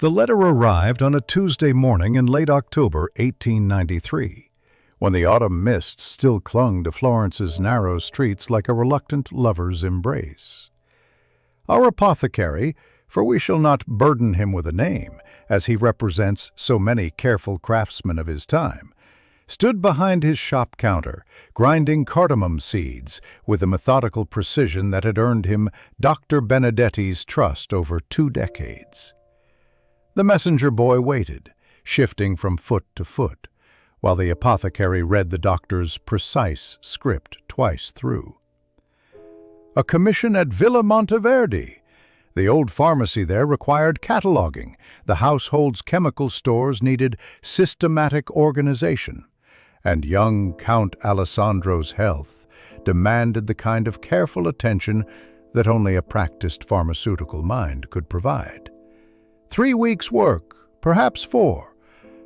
The letter arrived on a Tuesday morning in late October 1893, when the autumn mists still clung to Florence's narrow streets like a reluctant lover's embrace. Our apothecary, for we shall not burden him with a name, as he represents so many careful craftsmen of his time, stood behind his shop counter, grinding cardamom seeds with a methodical precision that had earned him Dr. Benedetti's trust over 2 decades. The messenger boy waited, shifting from foot to foot, while the apothecary read the doctor's precise script twice through. A commission at Villa Monteverdi. The old pharmacy there required cataloging. The household's chemical stores needed systematic organization. And young Count Alessandro's health demanded the kind of careful attention that only a practiced pharmaceutical mind could provide. 3 weeks' work, perhaps 4.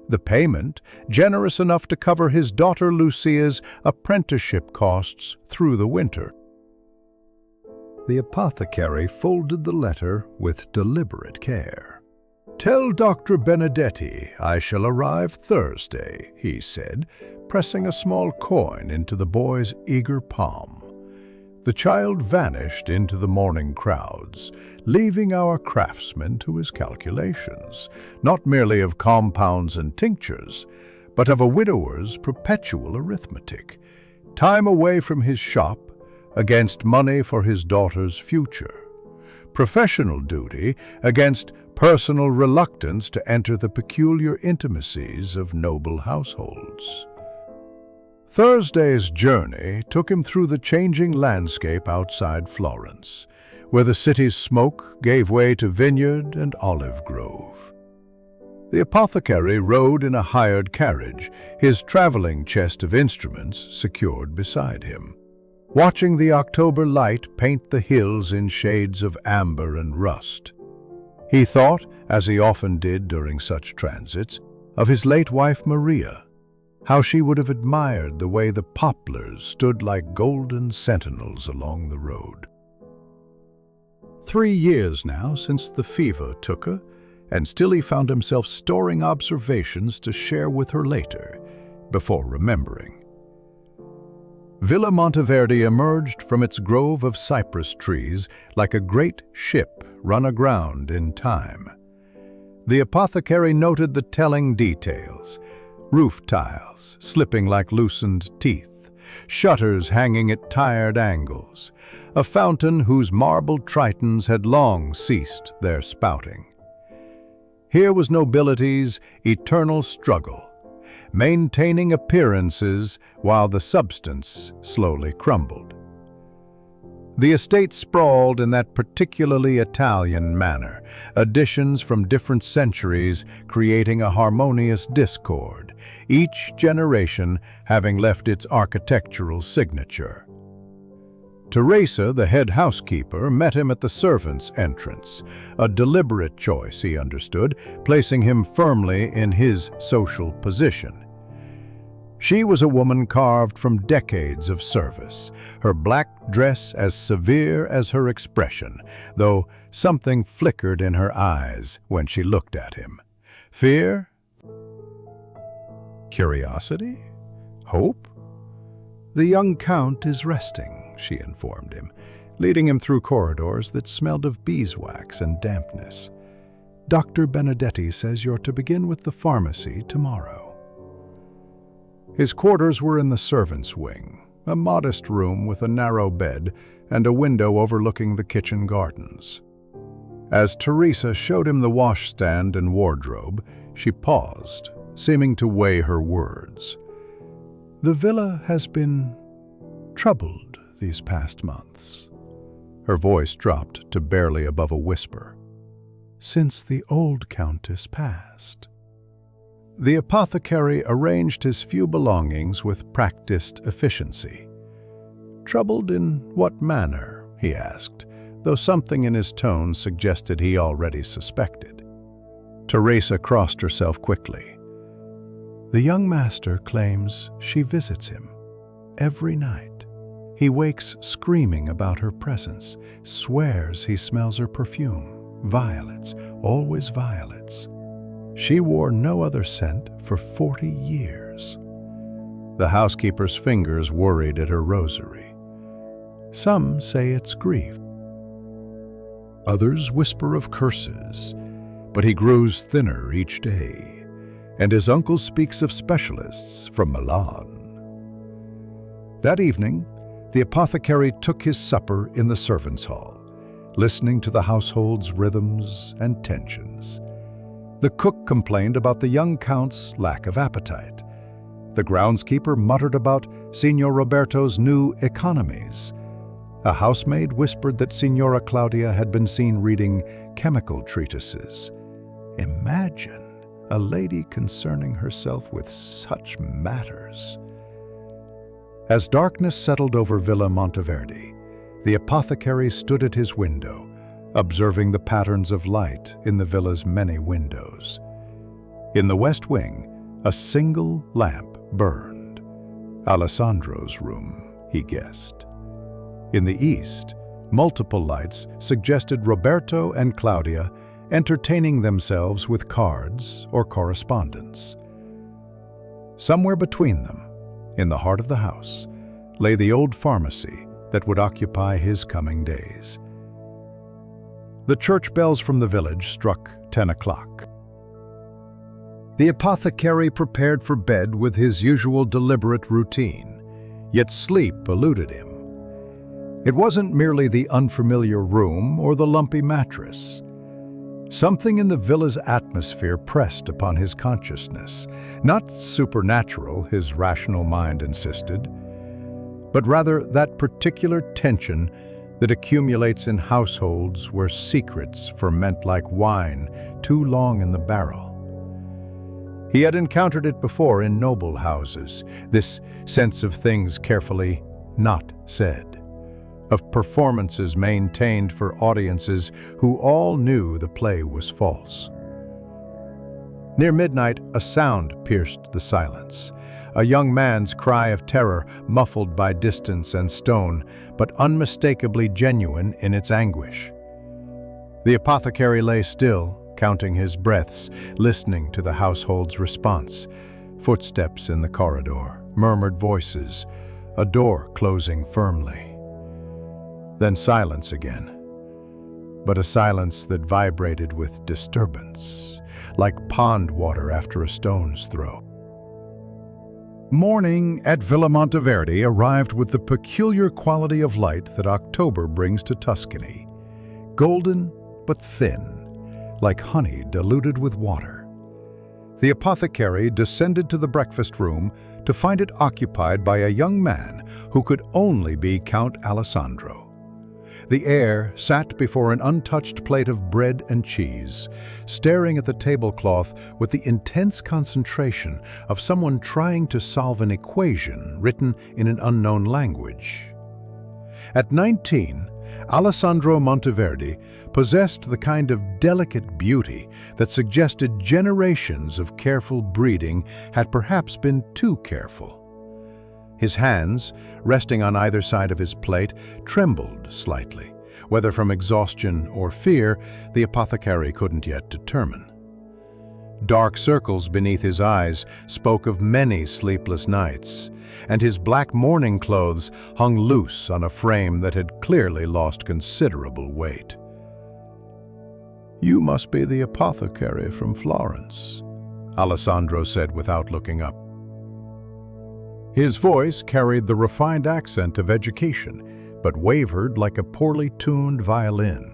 The payment, generous enough to cover his daughter Lucia's apprenticeship costs through the winter. The apothecary folded the letter with deliberate care. "Tell Dr. Benedetti I shall arrive Thursday," he said, pressing a small coin into the boy's eager palm. The child vanished into the morning crowds, leaving our craftsman to his calculations, not merely of compounds and tinctures, but of a widower's perpetual arithmetic. Time away from his shop against money for his daughter's future. Professional duty against personal reluctance to enter the peculiar intimacies of noble households. Thursday's journey took him through the changing landscape outside Florence, where the city's smoke gave way to vineyard and olive grove. The apothecary rode in a hired carriage, his traveling chest of instruments secured beside him, watching the October light paint the hills in shades of amber and rust. He thought, as he often did during such transits, of his late wife Maria, how she would have admired the way the poplars stood like golden sentinels along the road. 3 years now since the fever took her, and still he found himself storing observations to share with her later, before remembering. Villa Monteverdi emerged from its grove of cypress trees like a great ship run aground in time. The apothecary noted the telling details: roof tiles slipping like loosened teeth, shutters hanging at tired angles, a fountain whose marble tritons had long ceased their spouting. Here was nobility's eternal struggle, maintaining appearances while the substance slowly crumbled. The estate sprawled in that particularly Italian manner, additions from different centuries creating a harmonious discord, each generation having left its architectural signature. Teresa, the head housekeeper, met him at the servants' entrance, a deliberate choice, he understood, placing him firmly in his social position. She was a woman carved from decades of service, her black dress as severe as her expression, though something flickered in her eyes when she looked at him. Fear? Curiosity? Hope? "The young count is resting," she informed him, leading him through corridors that smelled of beeswax and dampness. "Dr. Benedetti says you're to begin with the pharmacy tomorrow." His quarters were in the servants' wing, a modest room with a narrow bed and a window overlooking the kitchen gardens. As Teresa showed him the washstand and wardrobe, she paused, seeming to weigh her words. "The villa has been troubled these past months." Her voice dropped to barely above a whisper. "Since the old countess passed." The apothecary arranged his few belongings with practiced efficiency. "Troubled in what manner?" he asked, though something in his tone suggested he already suspected. Teresa crossed herself quickly. "The young master claims she visits him every night. He wakes screaming about her presence, swears he smells her perfume." Violets, always violets. She wore no other scent for 40 years. The housekeeper's fingers worried at her rosary. Some say it's grief. Others whisper of curses, but he grows thinner each day, and his uncle speaks of specialists from Milan. That evening, the apothecary took his supper in the servants' hall, listening to the household's rhythms and tensions. The cook complained about the young count's lack of appetite. The groundskeeper muttered about Signor Roberto's new economies. A housemaid whispered that Signora Claudia had been seen reading chemical treatises. Imagine a lady concerning herself with such matters. As darkness settled over Villa Monteverde, the apothecary stood at his window, observing the patterns of light in the villa's many windows. In the west wing, a single lamp burned. Alessandro's room, he guessed. In the east, multiple lights suggested Roberto and Claudia entertaining themselves with cards or correspondence. Somewhere between them, in the heart of the house, lay the old pharmacy that would occupy his coming days. The church bells from the village struck 10 o'clock. The apothecary prepared for bed with his usual deliberate routine, yet sleep eluded him. It wasn't merely the unfamiliar room or the lumpy mattress. Something in the villa's atmosphere pressed upon his consciousness, not supernatural, his rational mind insisted, but rather that particular tension that accumulates in households where secrets ferment like wine too long in the barrel. He had encountered it before in noble houses, this sense of things carefully not said, of performances maintained for audiences who all knew the play was false. Near midnight, a sound pierced the silence, a young man's cry of terror muffled by distance and stone, but unmistakably genuine in its anguish. The apothecary lay still, counting his breaths, listening to the household's response. Footsteps in the corridor, murmured voices, a door closing firmly. Then silence again, but a silence that vibrated with disturbance, like pond water after a stone's throw. Morning at Villa Monteverde arrived with the peculiar quality of light that October brings to Tuscany, golden but thin, like honey diluted with water. The apothecary descended to the breakfast room to find it occupied by a young man who could only be Count Alessandro. The heir sat before an untouched plate of bread and cheese, staring at the tablecloth with the intense concentration of someone trying to solve an equation written in an unknown language. At 19, Alessandro Monteverde possessed the kind of delicate beauty that suggested generations of careful breeding had perhaps been too careful. His hands, resting on either side of his plate, trembled slightly. Whether from exhaustion or fear, the apothecary couldn't yet determine. Dark circles beneath his eyes spoke of many sleepless nights, and his black mourning clothes hung loose on a frame that had clearly lost considerable weight. "You must be the apothecary from Florence," Alessandro said without looking up. His voice carried the refined accent of education, but wavered like a poorly tuned violin.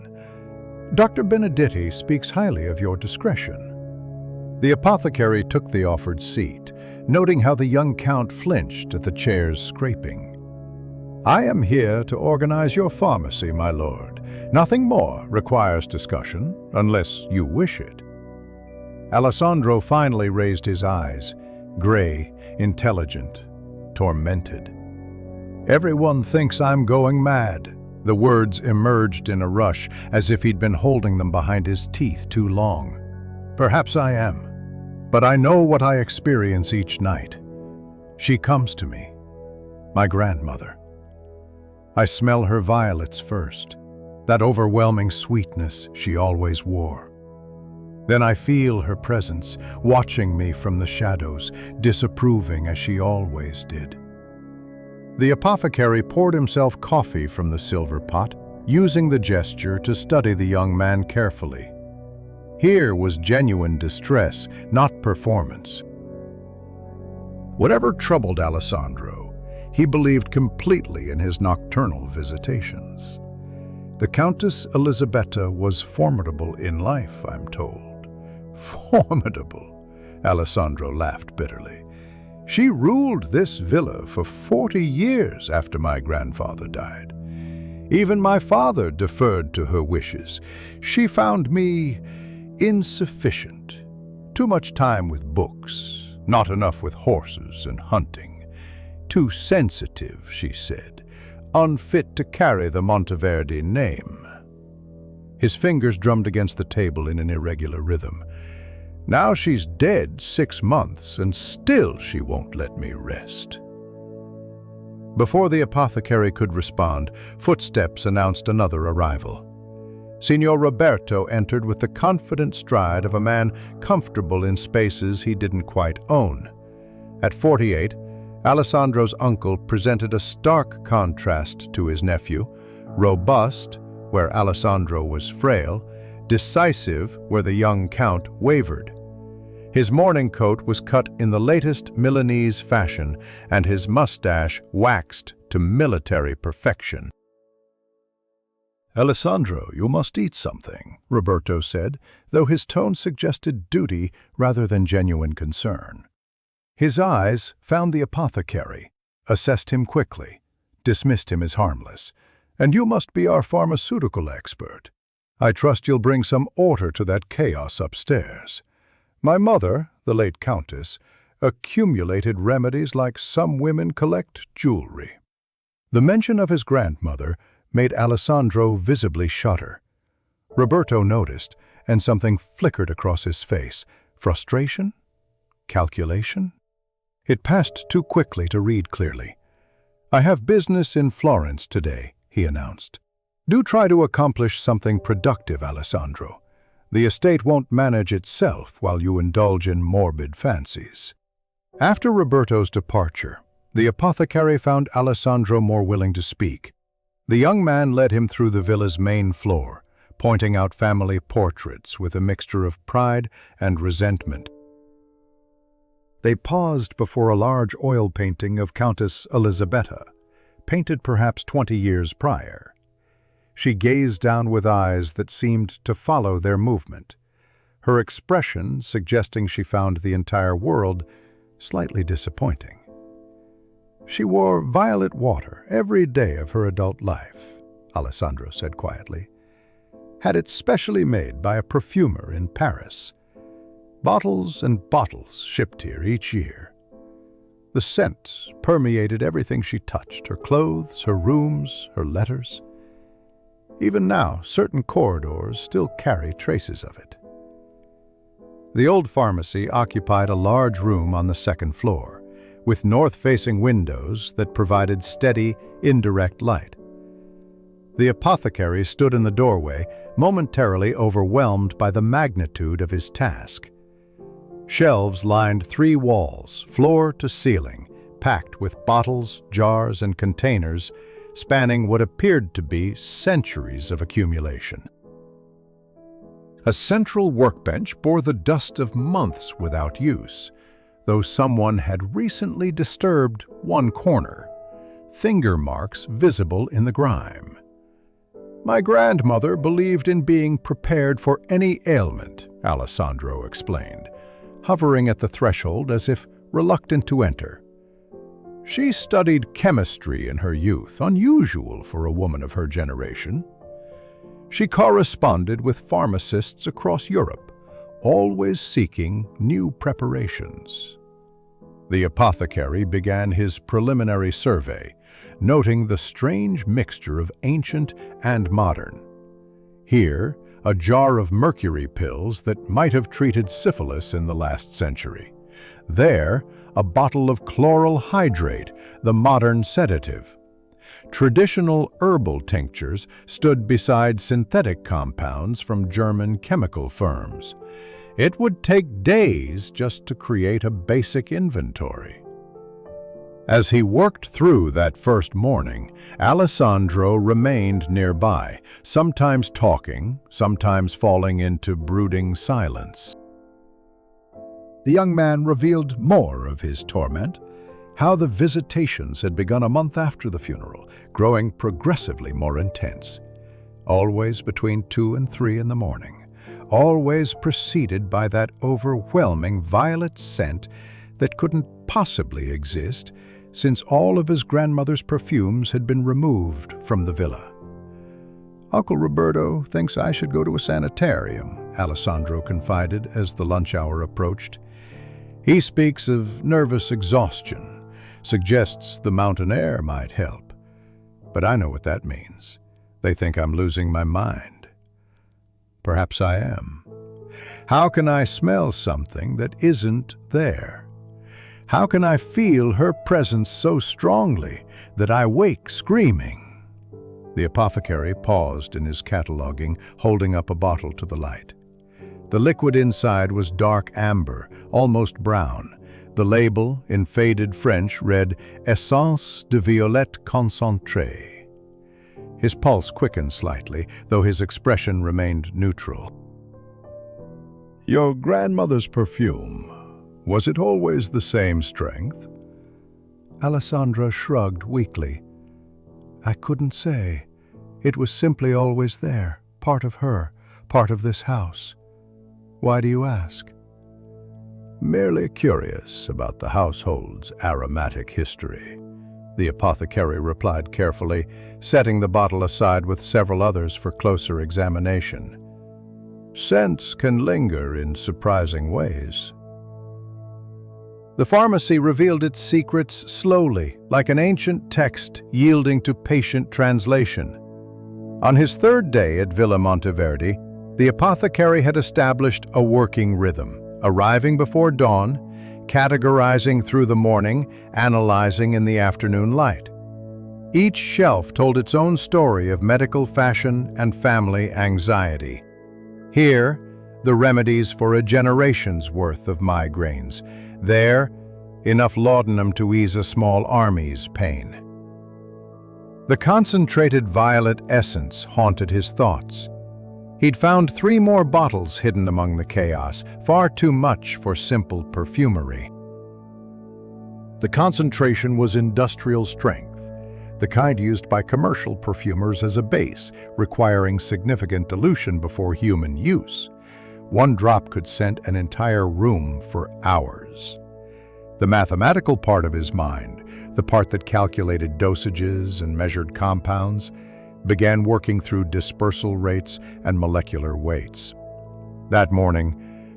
"Dr. Benedetti speaks highly of your discretion." The apothecary took the offered seat, noting how the young count flinched at the chair's scraping. "I am here to organize your pharmacy, my lord. Nothing more requires discussion, unless you wish it." Alessandro finally raised his eyes, gray, intelligent, tormented. "Everyone thinks I'm going mad." The words emerged in a rush, as if he'd been holding them behind his teeth too long. "Perhaps I am, but I know what I experience each night. She comes to me, my grandmother. I smell her violets first, that overwhelming sweetness she always wore. Then I feel her presence, watching me from the shadows, disapproving as she always did. The apothecary poured himself coffee from the silver pot, using the gesture to study the young man carefully. Here was genuine distress, not performance. Whatever troubled Alessandro, he believed completely in his nocturnal visitations. The Countess Elisabetta was formidable in life, I'm told. Formidable, Alessandro laughed bitterly. She ruled this villa for 40 years after my grandfather died. Even my father deferred to her wishes. She found me insufficient. Too much time with books, not enough with horses and hunting. Too sensitive, she said, unfit to carry the Monteverdi name. His fingers drummed against the table in an irregular rhythm. Now she's dead 6 months, and still she won't let me rest. Before the apothecary could respond, footsteps announced another arrival. Signor Roberto entered with the confident stride of a man comfortable in spaces he didn't quite own. At 48, Alessandro's uncle presented a stark contrast to his nephew, robust where Alessandro was frail, decisive where the young count wavered. His morning coat was cut in the latest Milanese fashion, and his mustache waxed to military perfection. "Alessandro, you must eat something," Roberto said, though his tone suggested duty rather than genuine concern. His eyes found the apothecary, assessed him quickly, dismissed him as harmless. "And you must be our pharmaceutical expert. I trust you'll bring some order to that chaos upstairs. My mother, the late Countess, accumulated remedies like some women collect jewelry." The mention of his grandmother made Alessandro visibly shudder. Roberto noticed, and something flickered across his face. Frustration? Calculation? It passed too quickly to read clearly. "I have business in Florence today," he announced. "Do try to accomplish something productive, Alessandro. The estate won't manage itself while you indulge in morbid fancies." After Roberto's departure, the apothecary found Alessandro more willing to speak. The young man led him through the villa's main floor, pointing out family portraits with a mixture of pride and resentment. They paused before a large oil painting of Countess Elisabetta, painted perhaps 20 years prior. She gazed down with eyes that seemed to follow their movement, her expression suggesting she found the entire world slightly disappointing. "She wore violet water every day of her adult life," Alessandro said quietly. "Had it specially made by a perfumer in Paris. Bottles and bottles shipped here each year. The scent permeated everything she touched, her clothes, her rooms, her letters. Even now, certain corridors still carry traces of it." The old pharmacy occupied a large room on the second floor, with north-facing windows that provided steady, indirect light. The apothecary stood in the doorway, momentarily overwhelmed by the magnitude of his task. Shelves lined 3 walls, floor to ceiling, packed with bottles, jars, and containers, spanning what appeared to be centuries of accumulation. A central workbench bore the dust of months without use, though someone had recently disturbed one corner, finger marks visible in the grime. "My grandmother believed in being prepared for any ailment," Alessandro explained, hovering at the threshold as if reluctant to enter. "She studied chemistry in her youth, unusual for a woman of her generation. She corresponded with pharmacists across Europe, always seeking new preparations." The apothecary began his preliminary survey, noting the strange mixture of ancient and modern. Here, a jar of mercury pills that might have treated syphilis in the last century. There, a bottle of chloral hydrate, the modern sedative. Traditional herbal tinctures stood beside synthetic compounds from German chemical firms. It would take days just to create a basic inventory. As he worked through that first morning, Alessandro remained nearby, sometimes talking, sometimes falling into brooding silence. The young man revealed more of his torment, how the visitations had begun a month after the funeral, growing progressively more intense. Always between 2 and 3 in the morning, always preceded by that overwhelming violet scent that couldn't possibly exist since all of his grandmother's perfumes had been removed from the villa. "Uncle Roberto thinks I should go to a sanitarium," Alessandro confided as the lunch hour approached. "He speaks of nervous exhaustion, suggests the mountain air might help. But I know what that means. They think I'm losing my mind. Perhaps I am. How can I smell something that isn't there? How can I feel her presence so strongly that I wake screaming?" The apothecary paused in his cataloging, holding up a bottle to the light. The liquid inside was dark amber, almost brown. The label, in faded French, read "Essence de violette concentrée." His pulse quickened slightly, though his expression remained neutral. "Your grandmother's perfume, was it always the same strength?" Alessandra shrugged weakly. "I couldn't say. It was simply always there, part of her, part of this house. Why do you ask?" "Merely curious about the household's aromatic history," the apothecary replied carefully, setting the bottle aside with several others for closer examination. "Scents can linger in surprising ways." The pharmacy revealed its secrets slowly, like an ancient text yielding to patient translation. On his third day at Villa Monteverdi, the apothecary had established a working rhythm, arriving before dawn, categorizing through the morning, analyzing in the afternoon light. Each shelf told its own story of medical fashion and family anxiety. Here, the remedies for a generation's worth of migraines. There, enough laudanum to ease a small army's pain. The concentrated violet essence haunted his thoughts. He'd found 3 more bottles hidden among the chaos, far too much for simple perfumery. The concentration was industrial strength, the kind used by commercial perfumers as a base, requiring significant dilution before human use. 1 drop could scent an entire room for hours. The mathematical part of his mind, the part that calculated dosages and measured compounds, began working through dispersal rates and molecular weights. That morning,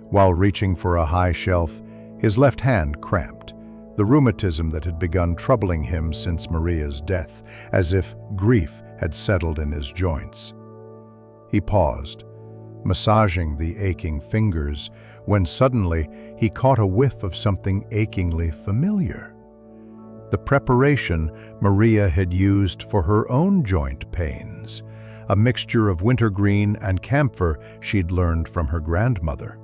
while reaching for a high shelf, his left hand cramped, the rheumatism that had begun troubling him since Maria's death, as if grief had settled in his joints. He paused, massaging the aching fingers, when suddenly he caught a whiff of something achingly familiar. The preparation Maria had used for her own joint pains, a mixture of wintergreen and camphor she'd learned from her grandmother.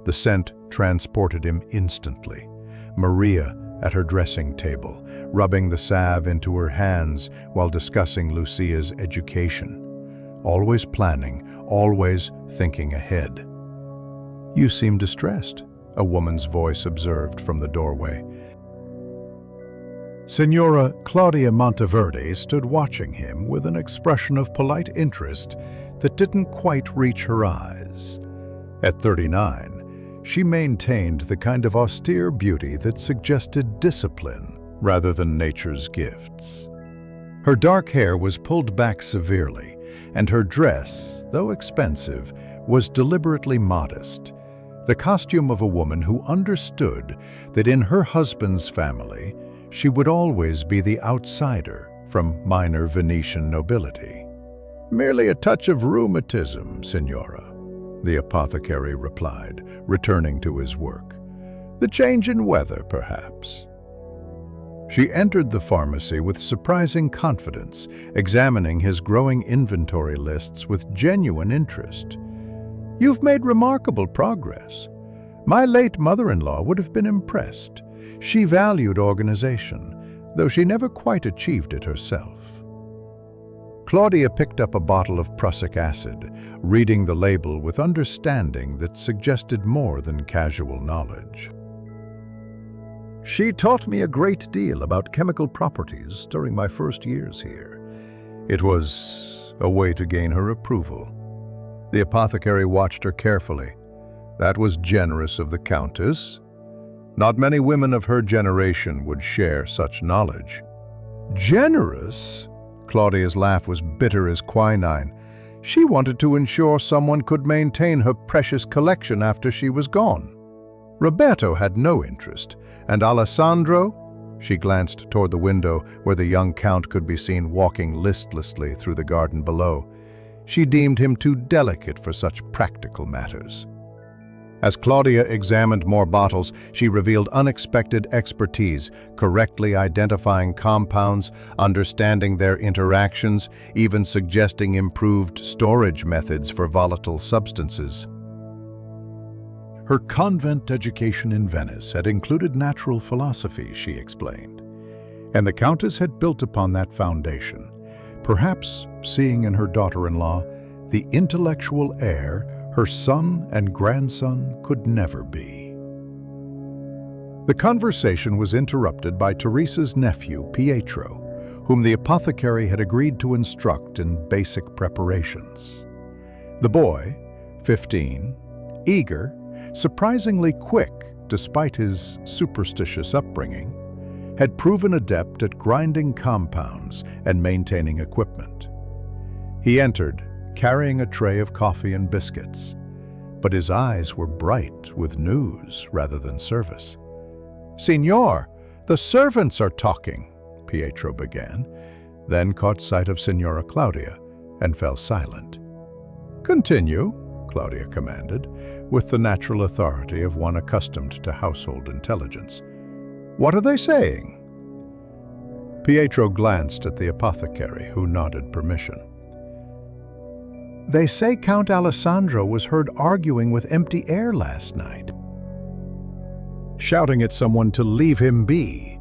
The scent transported him instantly. Maria at her dressing table, rubbing the salve into her hands while discussing Lucia's education. Always planning, always thinking ahead. "You seem distressed," a woman's voice observed from the doorway. Signora Claudia Monteverdi stood watching him with an expression of polite interest that didn't quite reach her eyes. At 39, she maintained the kind of austere beauty that suggested discipline rather than nature's gifts. Her dark hair was pulled back severely, and her dress, though expensive, was deliberately modest, the costume of a woman who understood that in her husband's family, she would always be the outsider from minor Venetian nobility. "Merely a touch of rheumatism, Signora," the apothecary replied, returning to his work. "The change in weather, perhaps." She entered the pharmacy with surprising confidence, examining his growing inventory lists with genuine interest. "You've made remarkable progress. My late mother-in-law would have been impressed. She valued organization, though she never quite achieved it herself." Claudia picked up a bottle of prussic acid, reading the label with understanding that suggested more than casual knowledge. "She taught me a great deal about chemical properties during my first years here." It was a way to gain her approval. The apothecary watched her carefully. That was generous of the Countess. Not many women of her generation would share such knowledge. Generous? Claudia's laugh was bitter as quinine. She wanted to ensure someone could maintain her precious collection after she was gone. Roberto had no interest, and Alessandro? She glanced toward the window where the young count could be seen walking listlessly through the garden below. She deemed him too delicate for such practical matters. As Claudia examined more bottles, she revealed unexpected expertise, correctly identifying compounds, understanding their interactions, even suggesting improved storage methods for volatile substances. Her convent education in Venice had included natural philosophy, she explained, and the Countess had built upon that foundation, perhaps seeing in her daughter-in-law the intellectual heir her son and grandson could never be. The conversation was interrupted by Teresa's nephew, Pietro, whom the apothecary had agreed to instruct in basic preparations. The boy, 15, eager, surprisingly quick despite his superstitious upbringing, had proven adept at grinding compounds and maintaining equipment. He entered, carrying a tray of coffee and biscuits, but his eyes were bright with news rather than service. "Signor, the servants are talking," Pietro began, then caught sight of Signora Claudia and fell silent. "Continue," Claudia commanded, with the natural authority of one accustomed to household intelligence. "What are they saying?" Pietro glanced at the apothecary, who nodded permission. "They say Count Alessandro was heard arguing with empty air last night, shouting at someone to leave him be,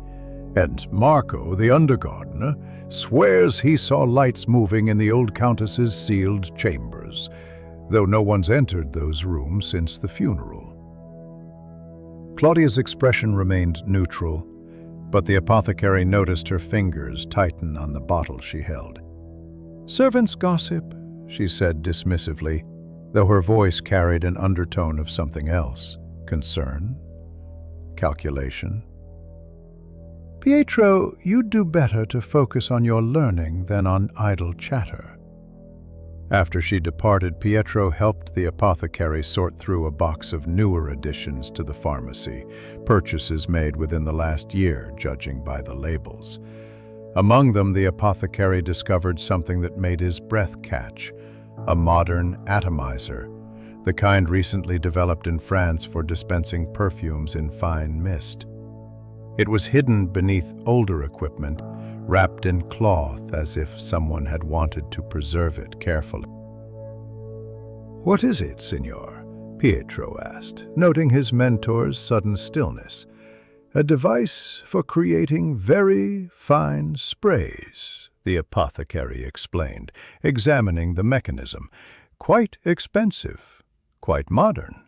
and Marco, the undergardener, swears he saw lights moving in the old Countess's sealed chambers, though no one's entered those rooms since the funeral." Claudia's expression remained neutral, but the apothecary noticed her fingers tighten on the bottle she held. "Servants gossip," she said dismissively, though her voice carried an undertone of something else. Concern? Calculation? "Pietro, you'd do better to focus on your learning than on idle chatter." After she departed, Pietro helped the apothecary sort through a box of newer additions to the pharmacy, purchases made within the last year, judging by the labels. Among them, the apothecary discovered something that made his breath catch, a modern atomizer, the kind recently developed in France for dispensing perfumes in fine mist. It was hidden beneath older equipment, wrapped in cloth as if someone had wanted to preserve it carefully. "What is it, Signor?" Pietro asked, noting his mentor's sudden stillness. "A device for creating very fine sprays," the apothecary explained, examining the mechanism. "Quite expensive, quite modern."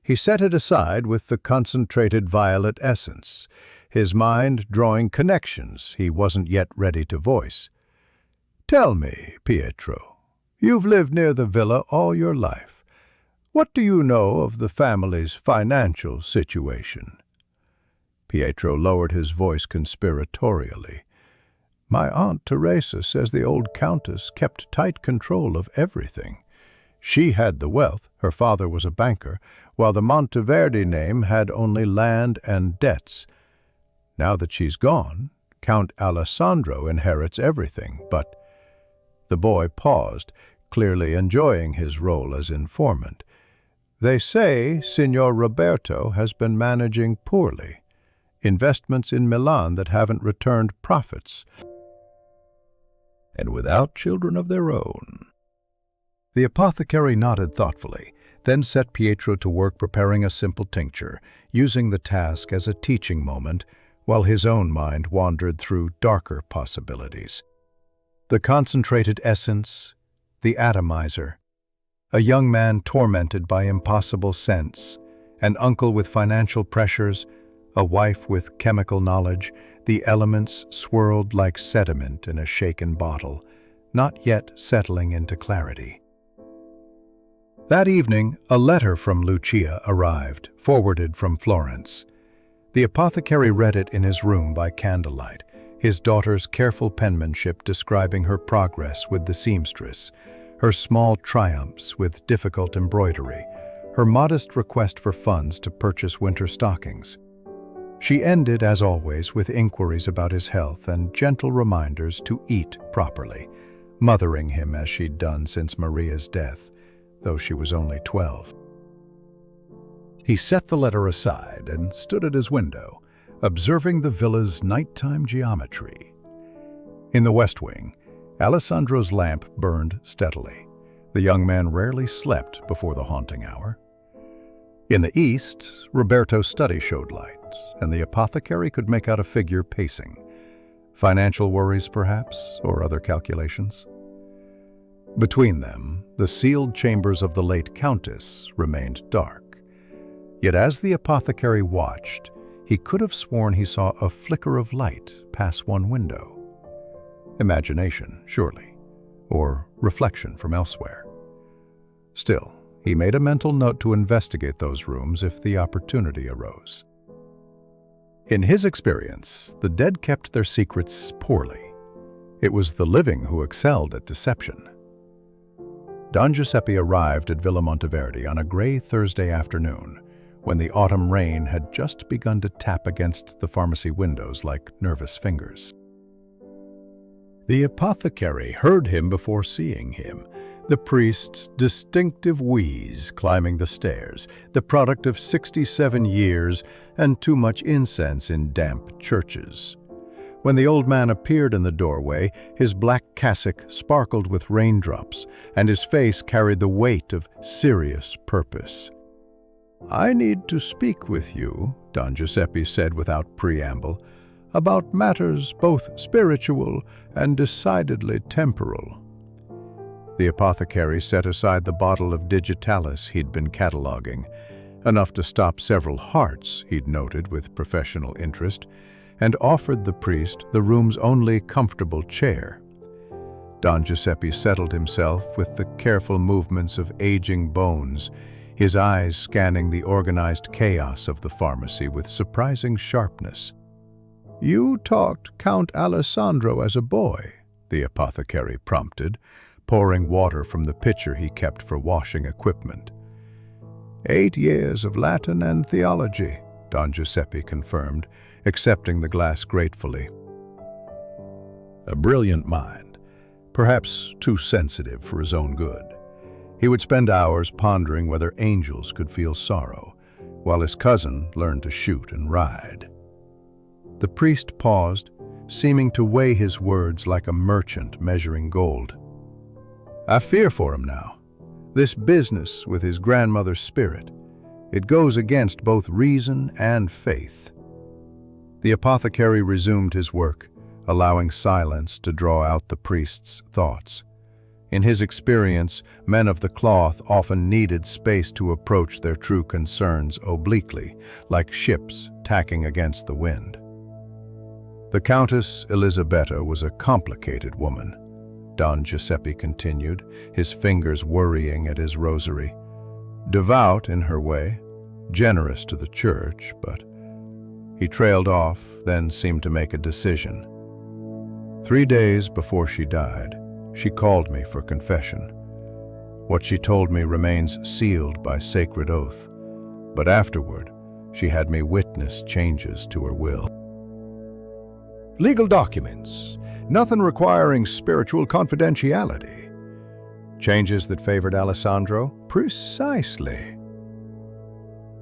He set it aside with the concentrated violet essence, his mind drawing connections he wasn't yet ready to voice. "Tell me, Pietro, you've lived near the villa all your life. What do you know of the family's financial situation?" Pietro lowered his voice conspiratorially. "My Aunt Teresa says the old Countess kept tight control of everything. She had the wealth, her father was a banker, while the Monteverdi name had only land and debts. Now that she's gone, Count Alessandro inherits everything, but—" The boy paused, clearly enjoying his role as informant. "They say Signor Roberto has been managing poorly. investments in Milan that haven't returned profits, and without children of their own. The apothecary nodded thoughtfully, then set Pietro to work preparing a simple tincture, using the task as a teaching moment while his own mind wandered through darker possibilities. The concentrated essence, the atomizer, a young man tormented by impossible scents, an uncle with financial pressures, a wife with chemical knowledge, the elements swirled like sediment in a shaken bottle, not yet settling into clarity. That evening, a letter from Lucia arrived, forwarded from Florence. The apothecary read it in his room by candlelight, his daughter's careful penmanship describing her progress with the seamstress, her small triumphs with difficult embroidery, her modest request for funds to purchase winter stockings. She ended, as always, with inquiries about his health and gentle reminders to eat properly, mothering him as she'd done since Maria's death, though she was only 12. He set the letter aside and stood at his window, observing the villa's nighttime geometry. In the West Wing, Alessandro's lamp burned steadily. The young man rarely slept before the haunting hour. In the east, Roberto's study showed light, and the apothecary could make out a figure pacing. Financial worries, perhaps, or other calculations. Between them, the sealed chambers of the late Countess remained dark. Yet as the apothecary watched, he could have sworn he saw a flicker of light pass one window. Imagination, surely, or reflection from elsewhere. Still, he made a mental note to investigate those rooms if the opportunity arose. In his experience, the dead kept their secrets poorly. It was the living who excelled at deception. Don Giuseppe arrived at Villa Monteverdi on a gray Thursday afternoon, when the autumn rain had just begun to tap against the pharmacy windows like nervous fingers. The apothecary heard him before seeing him, the priest's distinctive wheeze climbing the stairs, the product of 67 years and too much incense in damp churches. When the old man appeared in the doorway, his black cassock sparkled with raindrops, and his face carried the weight of serious purpose. "I need to speak with you," Don Giuseppe said without preamble, "about matters both spiritual and decidedly temporal." The apothecary set aside the bottle of digitalis he'd been cataloging, enough to stop several hearts he'd noted with professional interest, and offered the priest the room's only comfortable chair. Don Giuseppe settled himself with the careful movements of aging bones, his eyes scanning the organized chaos of the pharmacy with surprising sharpness. "You taught Count Alessandro as a boy," the apothecary prompted, pouring water from the pitcher he kept for washing equipment. 8 years of Latin and theology," Don Giuseppe confirmed, accepting the glass gratefully. A brilliant mind, perhaps too sensitive for his own good. He would spend hours pondering whether angels could feel sorrow, while his cousin learned to shoot and ride. The priest paused, seeming to weigh his words like a merchant measuring gold. "I fear for him now. This business with his grandmother's spirit, it goes against both reason and faith." The apothecary resumed his work, allowing silence to draw out the priest's thoughts. In his experience, men of the cloth often needed space to approach their true concerns obliquely, like ships tacking against the wind. The Countess Elisabetta was a complicated woman, Don Giuseppe continued, his fingers worrying at his rosary. Devout in her way, generous to the church, but he trailed off, then seemed to make a decision. 3 days before she died, she called me for confession. What she told me remains sealed by sacred oath, but afterward, she had me witness changes to her will. Legal documents, nothing requiring spiritual confidentiality. Changes that favored Alessandro? Precisely.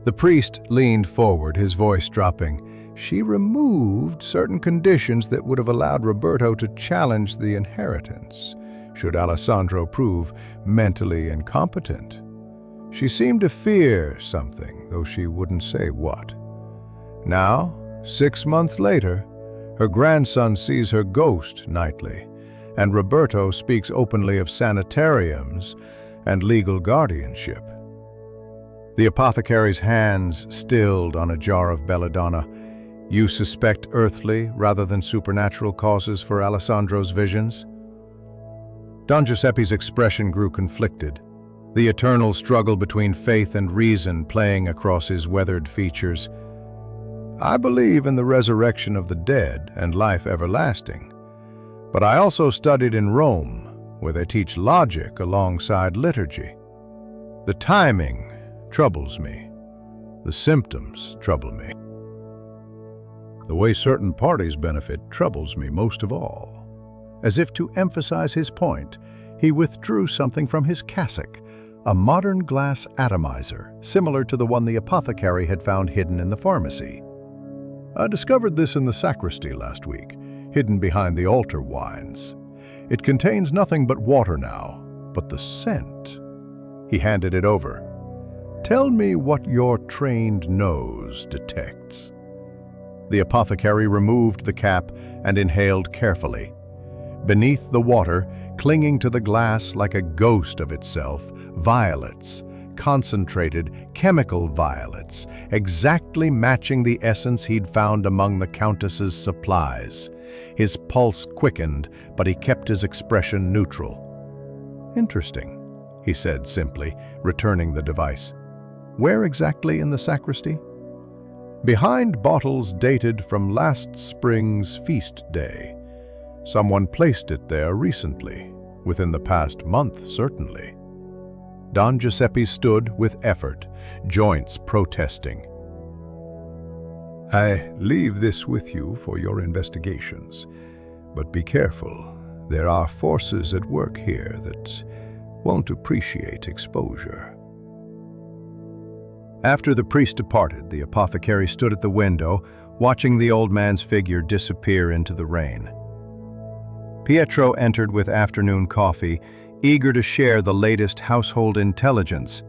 The priest leaned forward, his voice dropping. She removed certain conditions that would have allowed Roberto to challenge the inheritance, should Alessandro prove mentally incompetent. She seemed to fear something, though she wouldn't say what. Now, 6 months later, her grandson sees her ghost nightly, and Roberto speaks openly of sanitariums and legal guardianship. The apothecary's hands stilled on a jar of belladonna. You suspect earthly rather than supernatural causes for Alessandro's visions? Don Giuseppe's expression grew conflicted, the eternal struggle between faith and reason playing across his weathered features. I believe in the resurrection of the dead and life everlasting, but I also studied in Rome, where they teach logic alongside liturgy. The timing troubles me. The symptoms trouble me. The way certain parties benefit troubles me most of all. As if to emphasize his point, he withdrew something from his cassock, a modern glass atomizer, similar to the one the apothecary had found hidden in the pharmacy. I discovered this in the sacristy last week, hidden behind the altar wines. It contains nothing but water now, but the scent. He handed it over. Tell me what your trained nose detects. The apothecary removed the cap and inhaled carefully. Beneath the water, clinging to the glass like a ghost of itself, violets, concentrated chemical violets, exactly matching the essence he'd found among the Countess's supplies. His pulse quickened, but he kept his expression neutral. Interesting, he said simply, returning the device. Where exactly in the sacristy? Behind bottles dated from last spring's feast day. Someone placed it there recently, within the past month certainly. Don Giuseppe stood with effort, joints protesting. I leave this with you for your investigations, but be careful. There are forces at work here that won't appreciate exposure. After the priest departed, the apothecary stood at the window, watching the old man's figure disappear into the rain. Pietro entered with afternoon coffee, eager to share the latest household intelligence.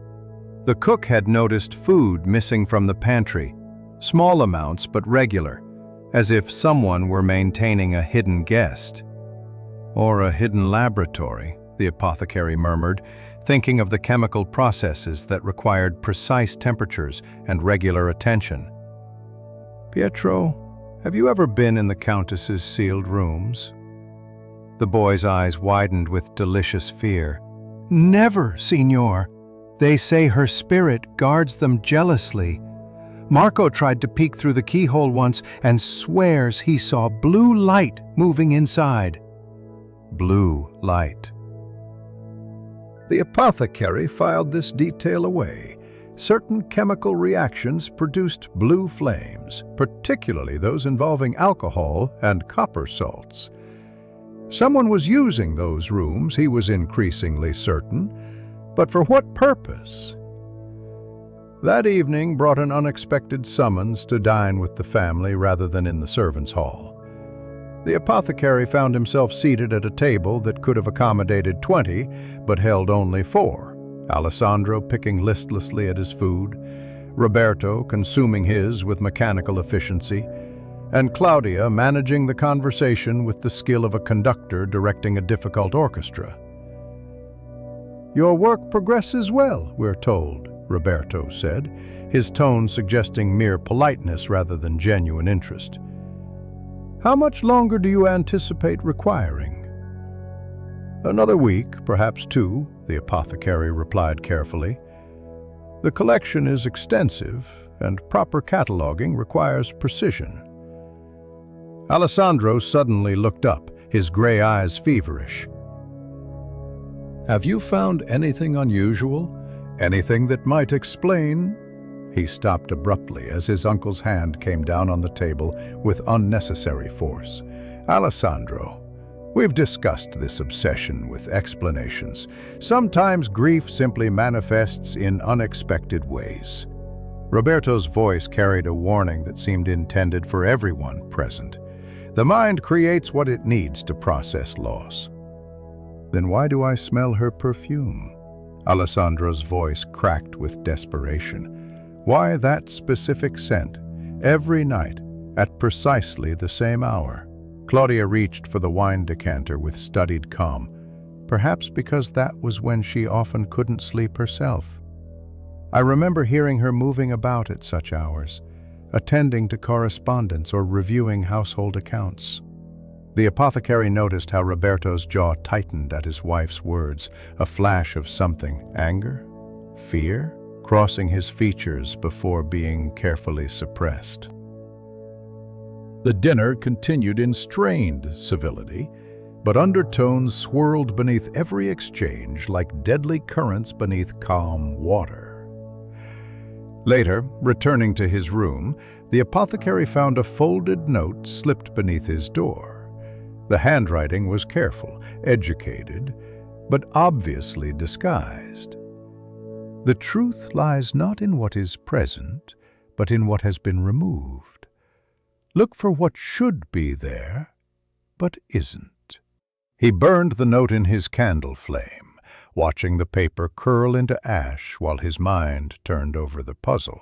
The cook had noticed food missing from the pantry, small amounts but regular, as if someone were maintaining a hidden guest. Or a hidden laboratory, the apothecary murmured, thinking of the chemical processes that required precise temperatures and regular attention. Pietro, have you ever been in the Countess's sealed rooms? The boy's eyes widened with delicious fear. Never, signor. They say her spirit guards them jealously. Marco tried to peek through the keyhole once and swears he saw blue light moving inside. Blue light. The apothecary filed this detail away. Certain chemical reactions produced blue flames, particularly those involving alcohol and copper salts. Someone was using those rooms, he was increasingly certain, but for what purpose? That evening brought an unexpected summons to dine with the family rather than in the servants' hall. The apothecary found himself seated at a table that could have accommodated 20, but held only 4. Alessandro picking listlessly at his food, Roberto consuming his with mechanical efficiency, and Claudia managing the conversation with the skill of a conductor directing a difficult orchestra. Your work progresses well, we're told, Roberto said, his tone suggesting mere politeness rather than genuine interest. How much longer do you anticipate requiring? Another week, perhaps 2, the apothecary replied carefully. The collection is extensive, and proper cataloging requires precision. Alessandro suddenly looked up, his gray eyes feverish. Have you found anything unusual? Anything that might explain? He stopped abruptly as his uncle's hand came down on the table with unnecessary force. Alessandro, we've discussed this obsession with explanations. Sometimes grief simply manifests in unexpected ways. Roberto's voice carried a warning that seemed intended for everyone present. The mind creates what it needs to process loss. Then why do I smell her perfume? Alessandro's voice cracked with desperation. Why that specific scent, every night, at precisely the same hour? Claudia reached for the wine decanter with studied calm, perhaps because that was when she often couldn't sleep herself. I remember hearing her moving about at such hours, attending to correspondence or reviewing household accounts. The apothecary noticed how Roberto's jaw tightened at his wife's words, a flash of something, anger, fear, crossing his features before being carefully suppressed. The dinner continued in strained civility, but undertones swirled beneath every exchange like deadly currents beneath calm water. Later, returning to his room, the apothecary found a folded note slipped beneath his door. The handwriting was careful, educated, but obviously disguised. The truth lies not in what is present, but in what has been removed. Look for what should be there, but isn't. He burned the note in his candle flame, watching the paper curl into ash while his mind turned over the puzzle.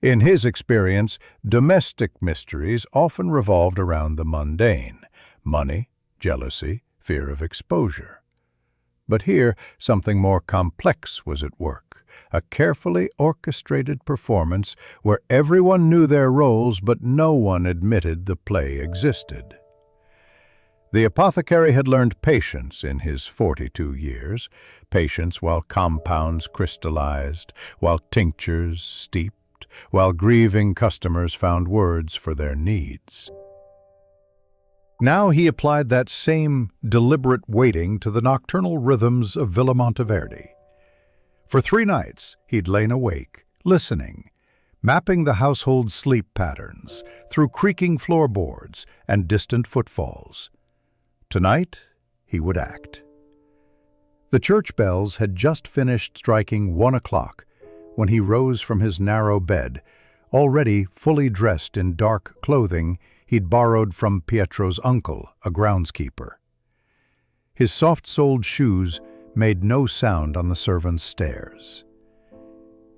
In his experience, domestic mysteries often revolved around the mundane: money, jealousy, fear of exposure. But here, something more complex was at work, a carefully orchestrated performance where everyone knew their roles but no one admitted the play existed. The apothecary had learned patience in his 42 years, patience while compounds crystallized, while tinctures steeped, while grieving customers found words for their needs. Now he applied that same deliberate waiting to the nocturnal rhythms of Villa Monteverdi. For 3 nights he'd lain awake, listening, mapping the household's sleep patterns through creaking floorboards and distant footfalls. Tonight, he would act. The church bells had just finished striking 1 o'clock when he rose from his narrow bed, already fully dressed in dark clothing he'd borrowed from Pietro's uncle, a groundskeeper. His soft-soled shoes made no sound on the servants' stairs.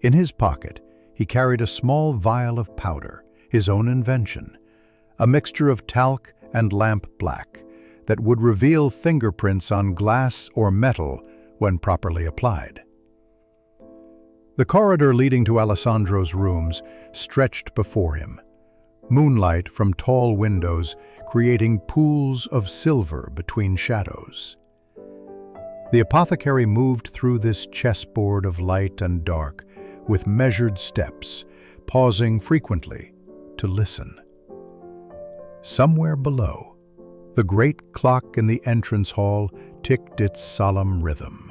In his pocket, he carried a small vial of powder, his own invention, a mixture of talc and lamp black that would reveal fingerprints on glass or metal when properly applied. The corridor leading to Alessandro's rooms stretched before him, moonlight from tall windows creating pools of silver between shadows. The apothecary moved through this chessboard of light and dark with measured steps, pausing frequently to listen. Somewhere below, the great clock in the entrance hall ticked its solemn rhythm.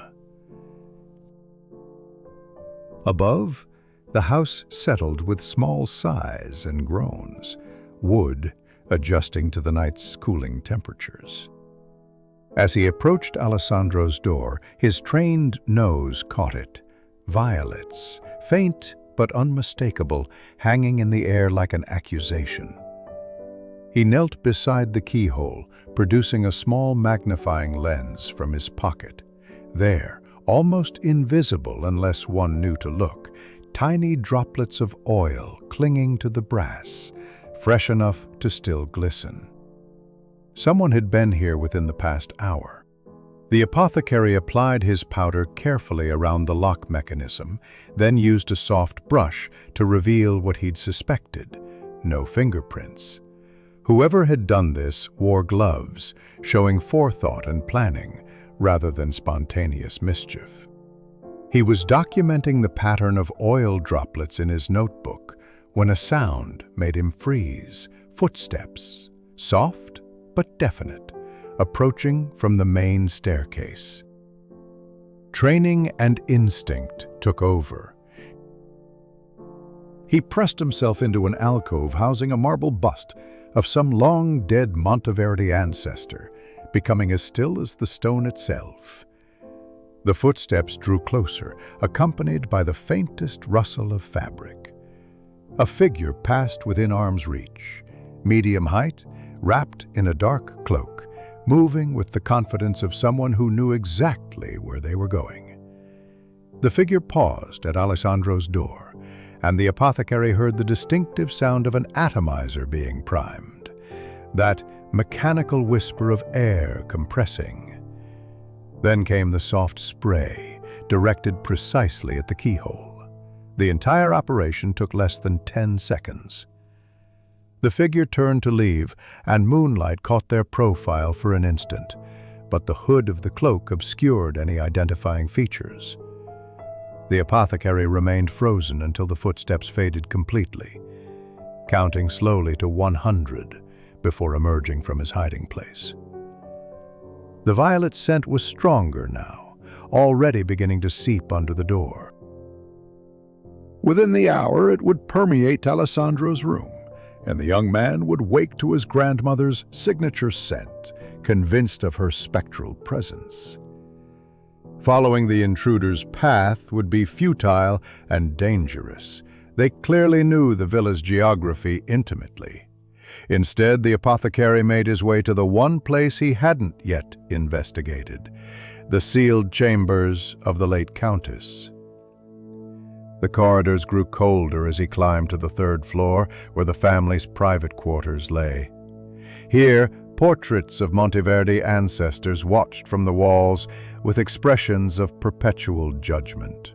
Above, the house settled with small sighs and groans, wood adjusting to the night's cooling temperatures. As he approached Alessandro's door, his trained nose caught it. Violets, faint but unmistakable, hanging in the air like an accusation. He knelt beside the keyhole, producing a small magnifying lens from his pocket. There, almost invisible unless one knew to look, tiny droplets of oil clinging to the brass, fresh enough to still glisten. Someone had been here within the past hour. The apothecary applied his powder carefully around the lock mechanism, then used a soft brush to reveal what he'd suspected: no fingerprints. Whoever had done this wore gloves, showing forethought and planning, rather than spontaneous mischief. He was documenting the pattern of oil droplets in his notebook when a sound made him freeze. Footsteps, soft but definite, approaching from the main staircase. Training and instinct took over. He pressed himself into an alcove housing a marble bust of some long-dead Monteverdi ancestor, becoming as still as the stone itself. The footsteps drew closer, accompanied by the faintest rustle of fabric. A figure passed within arm's reach, medium height, wrapped in a dark cloak, moving with the confidence of someone who knew exactly where they were going. The figure paused at Alessandro's door, and the apothecary heard the distinctive sound of an atomizer being primed, that mechanical whisper of air compressing. Then came the soft spray, directed precisely at the keyhole. The entire operation took less than 10 seconds. The figure turned to leave, and moonlight caught their profile for an instant, but the hood of the cloak obscured any identifying features. The apothecary remained frozen until the footsteps faded completely, counting slowly to 100 before emerging from his hiding place. The violet scent was stronger now, already beginning to seep under the door. Within the hour, it would permeate Alessandro's room, and the young man would wake to his grandmother's signature scent, convinced of her spectral presence. Following the intruder's path would be futile and dangerous. They clearly knew the villa's geography intimately. Instead, the apothecary made his way to the one place he hadn't yet investigated, the sealed chambers of the late Countess. The corridors grew colder as he climbed to the third floor, where the family's private quarters lay. Here, portraits of Monteverdi ancestors watched from the walls with expressions of perpetual judgment.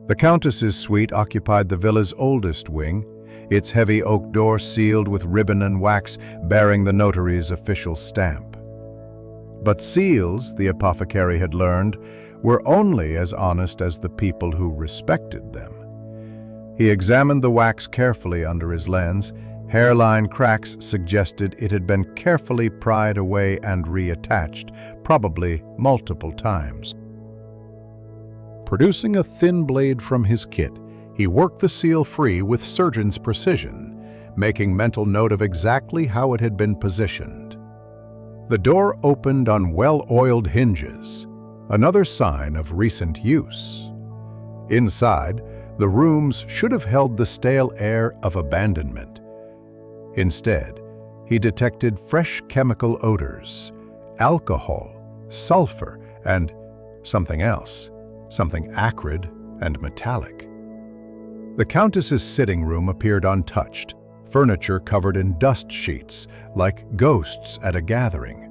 The Countess's suite occupied the villa's oldest wing, its heavy oak door sealed with ribbon and wax bearing the notary's official stamp. But seals, the apothecary had learned, were only as honest as the people who respected them. He examined the wax carefully under his lens. Hairline cracks suggested it had been carefully pried away and reattached, probably multiple times. Producing a thin blade from his kit, he worked the seal free with surgeon's precision, making mental note of exactly how it had been positioned. The door opened on well-oiled hinges, another sign of recent use. Inside, the rooms should have held the stale air of abandonment. Instead, he detected fresh chemical odors, alcohol, sulfur, and something else, something acrid and metallic. The Countess's sitting room appeared untouched, furniture covered in dust sheets, like ghosts at a gathering.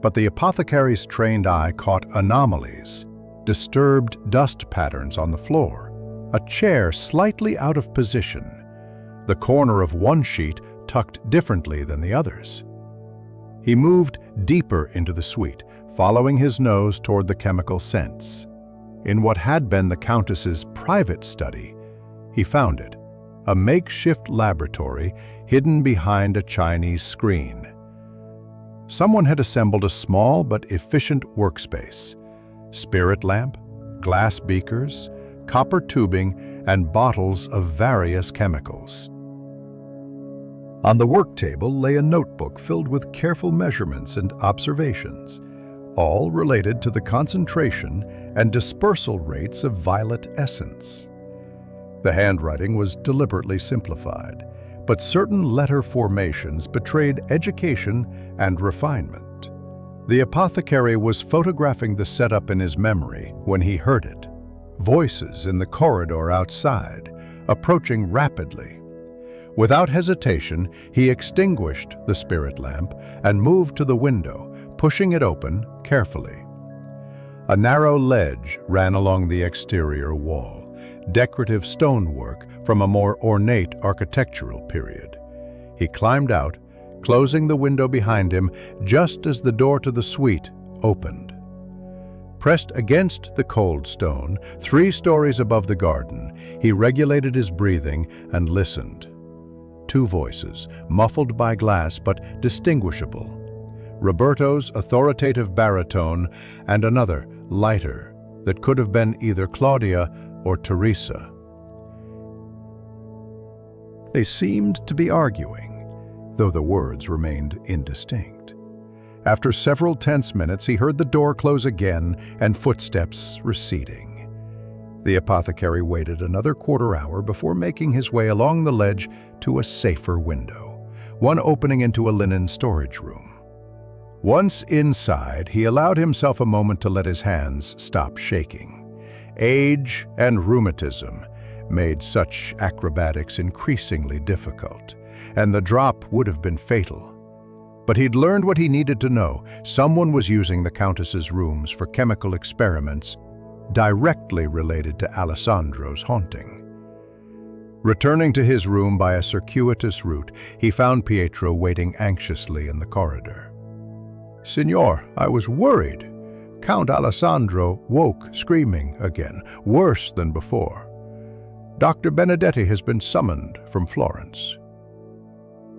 But the apothecary's trained eye caught anomalies, disturbed dust patterns on the floor, a chair slightly out of position, the corner of one sheet tucked differently than the others. He moved deeper into the suite, following his nose toward the chemical scents. In what had been the Countess's private study, he found it, a makeshift laboratory hidden behind a Chinese screen. Someone had assembled a small but efficient workspace, spirit lamp, glass beakers, copper tubing, and bottles of various chemicals. On the work table lay a notebook filled with careful measurements and observations, all related to the concentration and dispersal rates of violet essence. The handwriting was deliberately simplified, but certain letter formations betrayed education and refinement. The apothecary was photographing the setup in his memory when he heard it. Voices in the corridor outside, approaching rapidly. Without hesitation, he extinguished the spirit lamp and moved to the window, pushing it open carefully. A narrow ledge ran along the exterior wall, decorative stonework from a more ornate architectural period. He climbed out, closing the window behind him just as the door to the suite opened. Pressed against the cold stone, 3 stories above the garden, he regulated his breathing and listened. 2 voices, muffled by glass but distinguishable. Roberto's authoritative baritone and another, lighter, that could have been either Claudia or Teresa. They seemed to be arguing, though the words remained indistinct. After several tense minutes, he heard the door close again and footsteps receding. The apothecary waited another quarter-hour before making his way along the ledge to a safer window, one opening into a linen storage room. Once inside, he allowed himself a moment to let his hands stop shaking. Age and rheumatism made such acrobatics increasingly difficult, and the drop would have been fatal. But he'd learned what he needed to know. Someone was using the Countess's rooms for chemical experiments directly related to Alessandro's haunting. Returning to his room by a circuitous route, he found Pietro waiting anxiously in the corridor. "Signor, I was worried. Count Alessandro woke screaming again, worse than before. Dr. Benedetti has been summoned from Florence."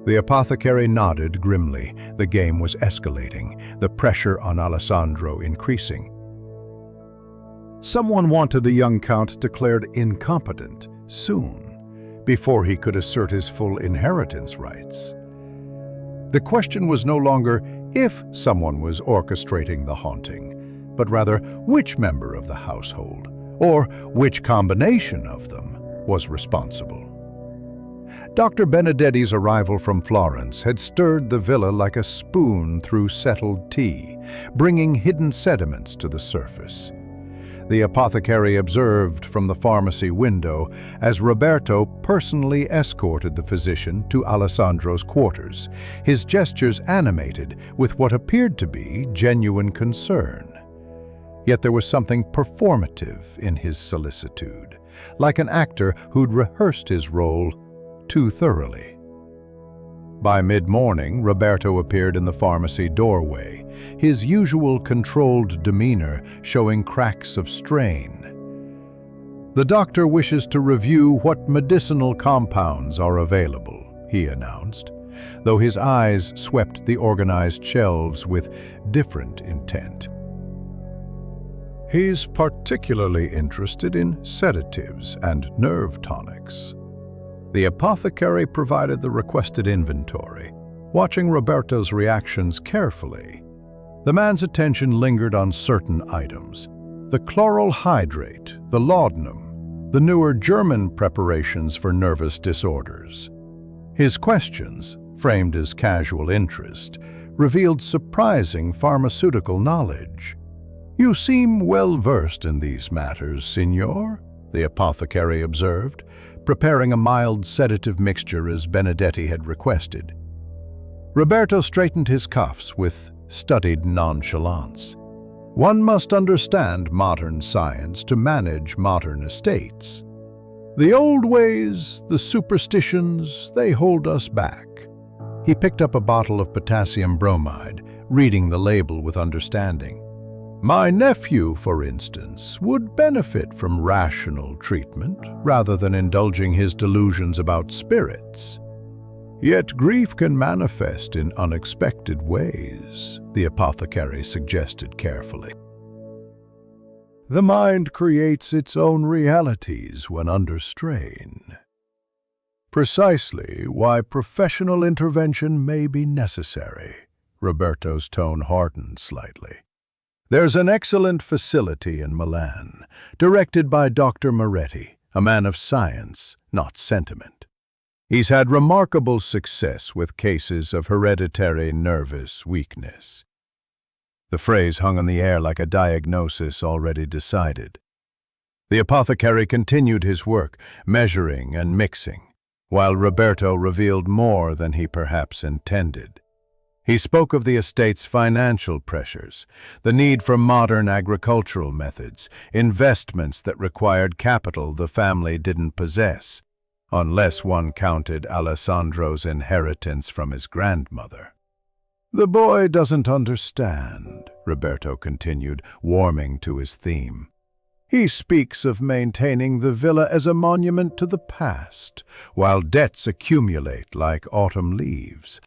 The apothecary nodded grimly. The game was escalating, the pressure on Alessandro increasing. Someone wanted the young count declared incompetent soon, before he could assert his full inheritance rights. The question was no longer if someone was orchestrating the haunting, but rather which member of the household, or which combination of them, was responsible. Dr. Benedetti's arrival from Florence had stirred the villa like a spoon through settled tea, bringing hidden sediments to the surface. The apothecary observed from the pharmacy window as Roberto personally escorted the physician to Alessandro's quarters, his gestures animated with what appeared to be genuine concern. Yet there was something performative in his solicitude, like an actor who'd rehearsed his role too thoroughly. By mid-morning, Roberto appeared in the pharmacy doorway, his usual controlled demeanor showing cracks of strain. "The doctor wishes to review what medicinal compounds are available," he announced, though his eyes swept the organized shelves with different intent. "He's particularly interested in sedatives and nerve tonics." The apothecary provided the requested inventory, watching Roberto's reactions carefully. The man's attention lingered on certain items: the chloral hydrate, the laudanum, the newer German preparations for nervous disorders. His questions, framed as casual interest, revealed surprising pharmaceutical knowledge. "You seem well versed in these matters, signor," the apothecary observed, preparing a mild sedative mixture as Benedetti had requested. Roberto straightened his cuffs with studied nonchalance. "One must understand modern science to manage modern estates. The old ways, the superstitions, they hold us back." He picked up a bottle of potassium bromide, reading the label with understanding. "My nephew, for instance, would benefit from rational treatment rather than indulging his delusions about spirits. Yet grief can manifest in unexpected ways," the apothecary suggested carefully. "The mind creates its own realities when under strain. Precisely why professional intervention may be necessary." Roberto's tone hardened slightly. "There's an excellent facility in Milan, directed by Dr. Moretti, a man of science, not sentiment. He's had remarkable success with cases of hereditary nervous weakness." The phrase hung in the air like a diagnosis already decided. The apothecary continued his work, measuring and mixing, while Roberto revealed more than he perhaps intended. He spoke of the estate's financial pressures, the need for modern agricultural methods, investments that required capital the family didn't possess, unless one counted Alessandro's inheritance from his grandmother. "The boy doesn't understand," Roberto continued, warming to his theme. "He speaks of maintaining the villa as a monument to the past, while debts accumulate like autumn leaves."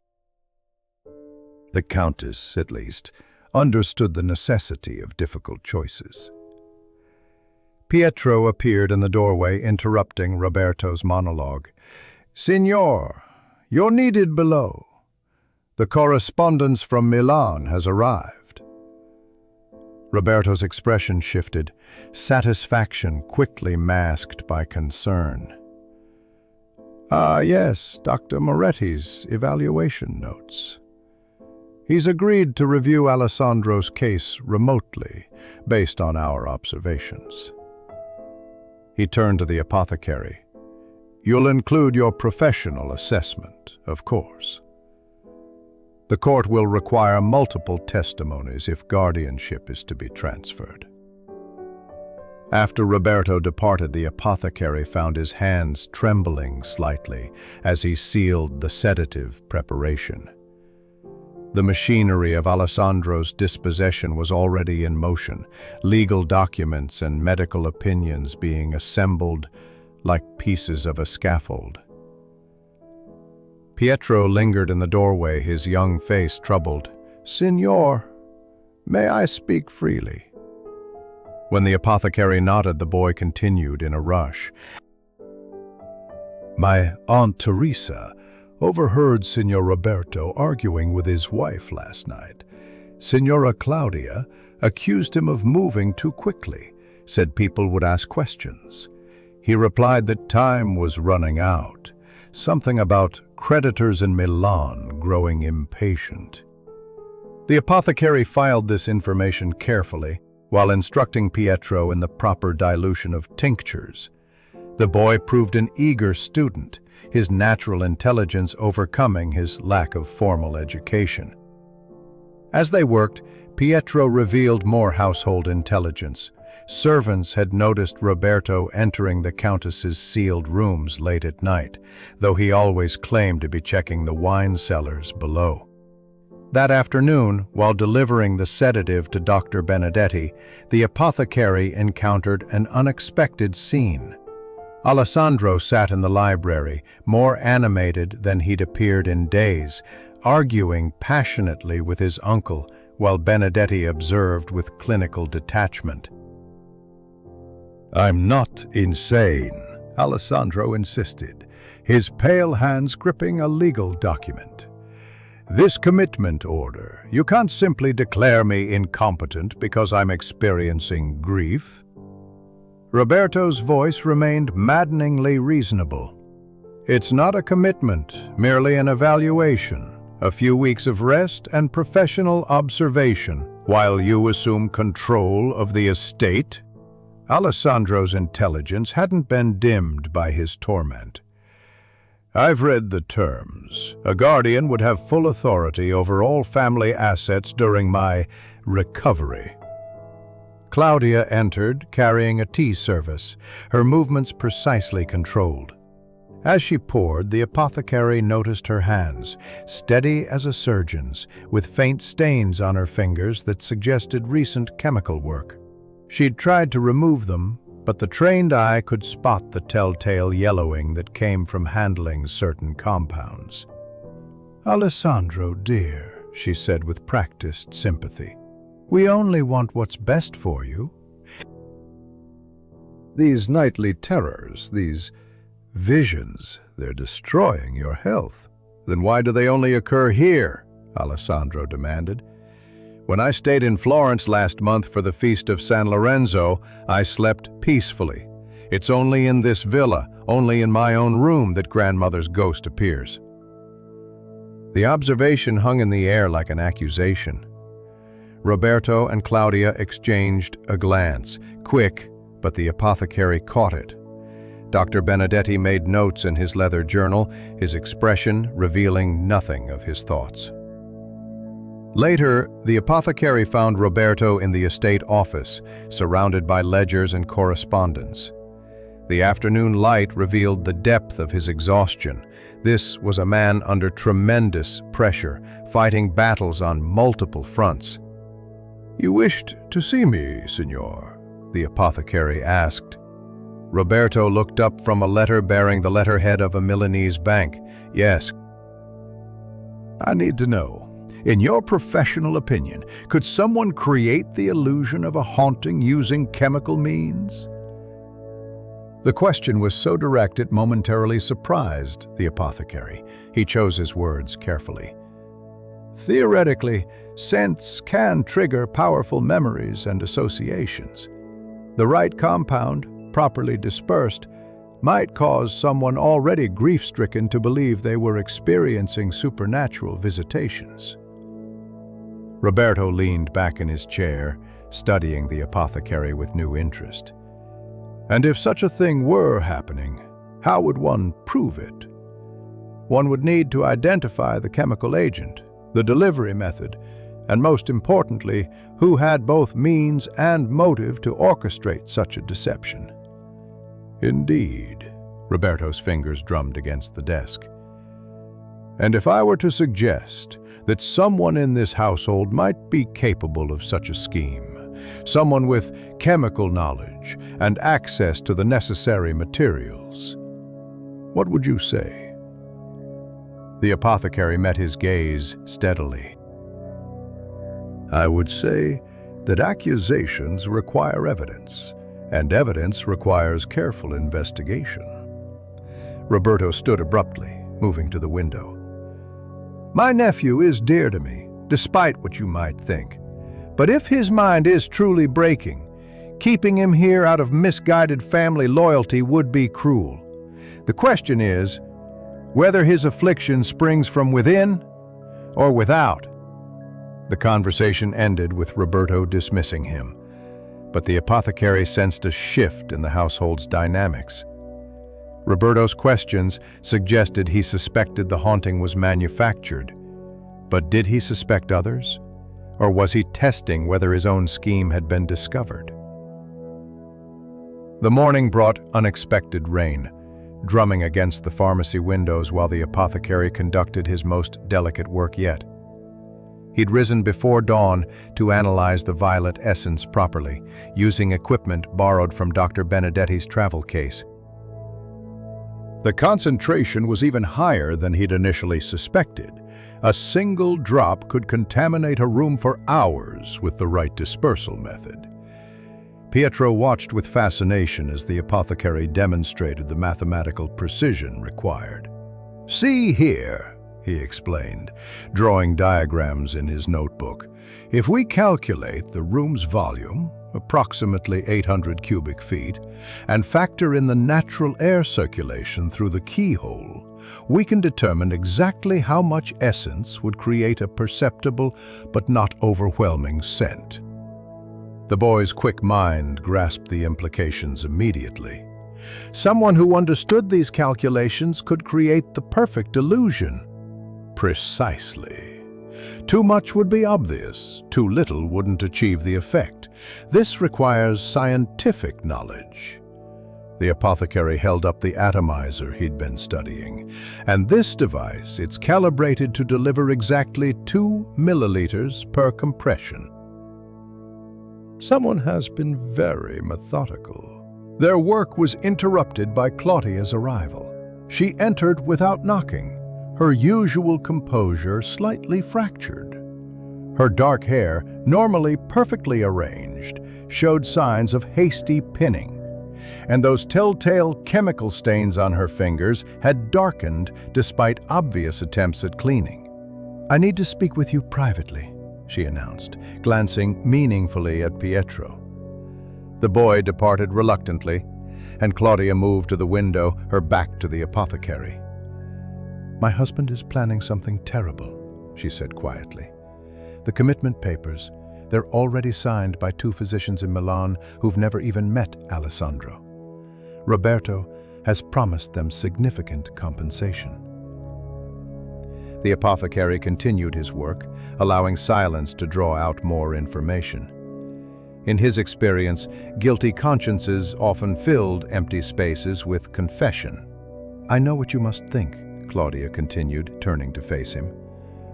The Countess, at least, understood the necessity of difficult choices. Pietro appeared in the doorway, interrupting Roberto's monologue. "Signor, you're needed below. The correspondence from Milan has arrived." Roberto's expression shifted, satisfaction quickly masked by concern. "Ah, yes, Dr. Moretti's evaluation notes. He's agreed to review Alessandro's case remotely, based on our observations." He turned to the apothecary. "You'll include your professional assessment, of course. The court will require multiple testimonies if guardianship is to be transferred." After Roberto departed, the apothecary found his hands trembling slightly as he sealed the sedative preparation. The machinery of Alessandro's dispossession was already in motion, legal documents and medical opinions being assembled like pieces of a scaffold. Pietro lingered in the doorway, his young face troubled. "Signor, may I speak freely?" When the apothecary nodded, the boy continued in a rush. "My Aunt Teresa overheard Signor Roberto arguing with his wife last night. Signora Claudia accused him of moving too quickly, said people would ask questions. He replied that time was running out, something about creditors in Milan growing impatient." The apothecary filed this information carefully, while instructing Pietro in the proper dilution of tinctures. The boy proved an eager student, his natural intelligence overcoming his lack of formal education. As they worked, Pietro revealed more household intelligence. Servants had noticed Roberto entering the Countess's sealed rooms late at night, though he always claimed to be checking the wine cellars below. That afternoon, while delivering the sedative to Dr. Benedetti, the apothecary encountered an unexpected scene. Alessandro sat in the library, more animated than he'd appeared in days, arguing passionately with his uncle, while Benedetti observed with clinical detachment. "I'm not insane," Alessandro insisted, his pale hands gripping a legal document. "This commitment order, you can't simply declare me incompetent because I'm experiencing grief." Roberto's voice remained maddeningly reasonable. "It's not a commitment, merely an evaluation, a few weeks of rest and professional observation, while you assume control of the estate." Alessandro's intelligence hadn't been dimmed by his torment. "I've read the terms. A guardian would have full authority over all family assets during my recovery." Claudia entered, carrying a tea service, her movements precisely controlled. As she poured, the apothecary noticed her hands, steady as a surgeon's, with faint stains on her fingers that suggested recent chemical work. She'd tried to remove them, but the trained eye could spot the telltale yellowing that came from handling certain compounds. "Alessandro, dear," she said with practiced sympathy, "we only want what's best for you." "These nightly terrors, these visions, they're destroying your health. Then why do they only occur here?" Alessandro demanded. "When I stayed in Florence last month for the Feast of San Lorenzo, I slept peacefully. It's only in this villa, only in my own room, that grandmother's ghost appears." The observation hung in the air like an accusation. Roberto and Claudia exchanged a glance, quick, but the apothecary caught it. Dr. Benedetti made notes in his leather journal, his expression revealing nothing of his thoughts. Later, the apothecary found Roberto in the estate office, surrounded by ledgers and correspondence. The afternoon light revealed the depth of his exhaustion. This was a man under tremendous pressure, fighting battles on multiple fronts. "You wished to see me, signor?" the apothecary asked. Roberto looked up from a letter bearing the letterhead of a Milanese bank. "Yes." "I need to know. In your professional opinion, could someone create the illusion of a haunting using chemical means?" The question was so direct it momentarily surprised the apothecary. He chose his words carefully. Theoretically, scents can trigger powerful memories and associations. The right compound, properly dispersed, might cause someone already grief-stricken to believe they were experiencing supernatural visitations. Roberto leaned back in his chair, studying the apothecary with new interest. And if such a thing were happening, how would one prove it? One would need to identify the chemical agent, the delivery method, and most importantly, who had both means and motive to orchestrate such a deception. Indeed, Roberto's fingers drummed against the desk. And if I were to suggest that someone in this household might be capable of such a scheme, someone with chemical knowledge and access to the necessary materials, what would you say? The apothecary met his gaze steadily. I would say that accusations require evidence, and evidence requires careful investigation. Roberto stood abruptly, moving to the window. My nephew is dear to me, despite what you might think. But if his mind is truly breaking, keeping him here out of misguided family loyalty would be cruel. The question is whether his affliction springs from within or without. The conversation ended with Roberto dismissing him, but the apothecary sensed a shift in the household's dynamics. Roberto's questions suggested he suspected the haunting was manufactured. But did he suspect others? Or was he testing whether his own scheme had been discovered? The morning brought unexpected rain, drumming against the pharmacy windows while the apothecary conducted his most delicate work yet. He'd risen before dawn to analyze the violet essence properly, using equipment borrowed from Dr. Benedetti's travel case. The concentration was even higher than he'd initially suspected. A single drop could contaminate a room for hours with the right dispersal method. Pietro watched with fascination as the apothecary demonstrated the mathematical precision required. See here, he explained, drawing diagrams in his notebook. If we calculate the room's volume, approximately 800 cubic feet, and factor in the natural air circulation through the keyhole, we can determine exactly how much essence would create a perceptible but not overwhelming scent. The boy's quick mind grasped the implications immediately. Someone who understood these calculations could create the perfect illusion. Precisely. Too much would be obvious, too little wouldn't achieve the effect. This requires scientific knowledge. The apothecary held up the atomizer he'd been studying, and this device, it's calibrated to deliver exactly 2 milliliters per compression. Someone has been very methodical. Their work was interrupted by Claudia's arrival. She entered without knocking, her usual composure slightly fractured. Her dark hair, normally perfectly arranged, showed signs of hasty pinning, and those telltale chemical stains on her fingers had darkened despite obvious attempts at cleaning. I need to speak with you privately, she announced, glancing meaningfully at Pietro. The boy departed reluctantly, and Claudia moved to the window, her back to the apothecary. My husband is planning something terrible, she said quietly. The commitment papers, they're already signed by 2 physicians in Milan who've never even met Alessandro. Roberto has promised them significant compensation. The apothecary continued his work, allowing silence to draw out more information. In his experience, guilty consciences often filled empty spaces with confession. I know what you must think, Claudia continued, turning to face him,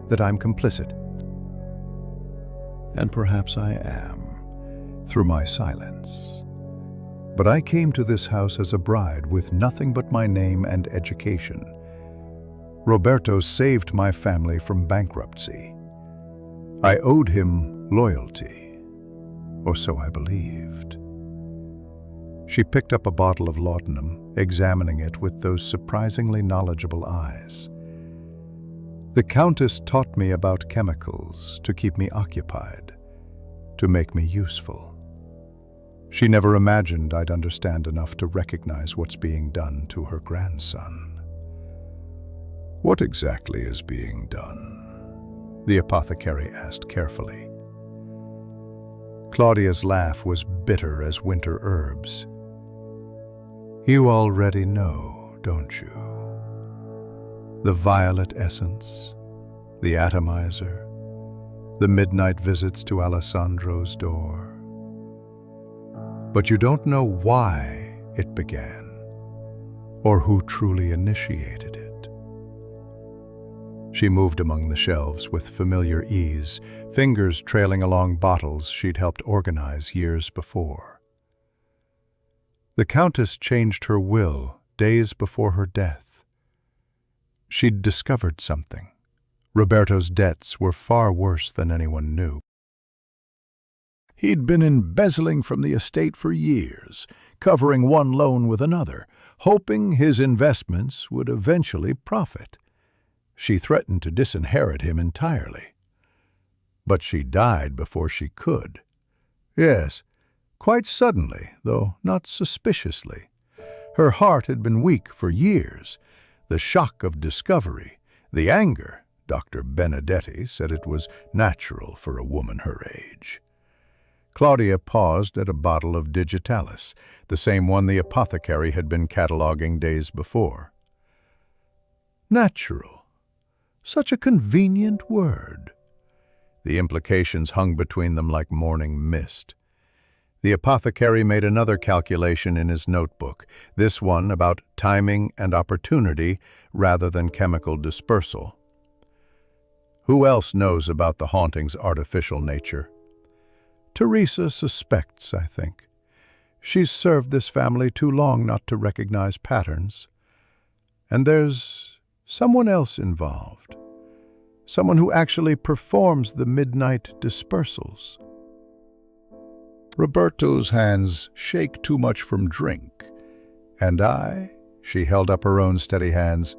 that I'm complicit. And perhaps I am, through my silence. But I came to this house as a bride with nothing but my name and education. Roberto saved my family from bankruptcy. I owed him loyalty, or so I believed. She picked up a bottle of laudanum, examining it with those surprisingly knowledgeable eyes. The Countess taught me about chemicals to keep me occupied, to make me useful. She never imagined I'd understand enough to recognize what's being done to her grandson. What exactly is being done? The apothecary asked carefully. Claudia's laugh was bitter as winter herbs. You already know, don't you? The violet essence, the atomizer, the midnight visits to Alessandro's door. But you don't know why it began, or who truly initiated it. She moved among the shelves with familiar ease, fingers trailing along bottles she'd helped organize years before. The Countess changed her will days before her death. She'd discovered something. Roberto's debts were far worse than anyone knew. He'd been embezzling from the estate for years, covering one loan with another, hoping his investments would eventually profit. She threatened to disinherit him entirely. But she died before she could. Yes, quite suddenly, though not suspiciously. Her heart had been weak for years. The shock of discovery, the anger, Dr. Benedetti said it was natural for a woman her age. Claudia paused at a bottle of digitalis, the same one the apothecary had been cataloging days before. Natural. Such a convenient word. The implications hung between them like morning mist. The apothecary made another calculation in his notebook, this one about timing and opportunity rather than chemical dispersal. Who else knows about the haunting's artificial nature? Teresa suspects, I think. She's served this family too long not to recognize patterns. And there's someone else involved. Someone who actually performs the midnight dispersals. Roberto's hands shake too much from drink. And she held up her own steady hands,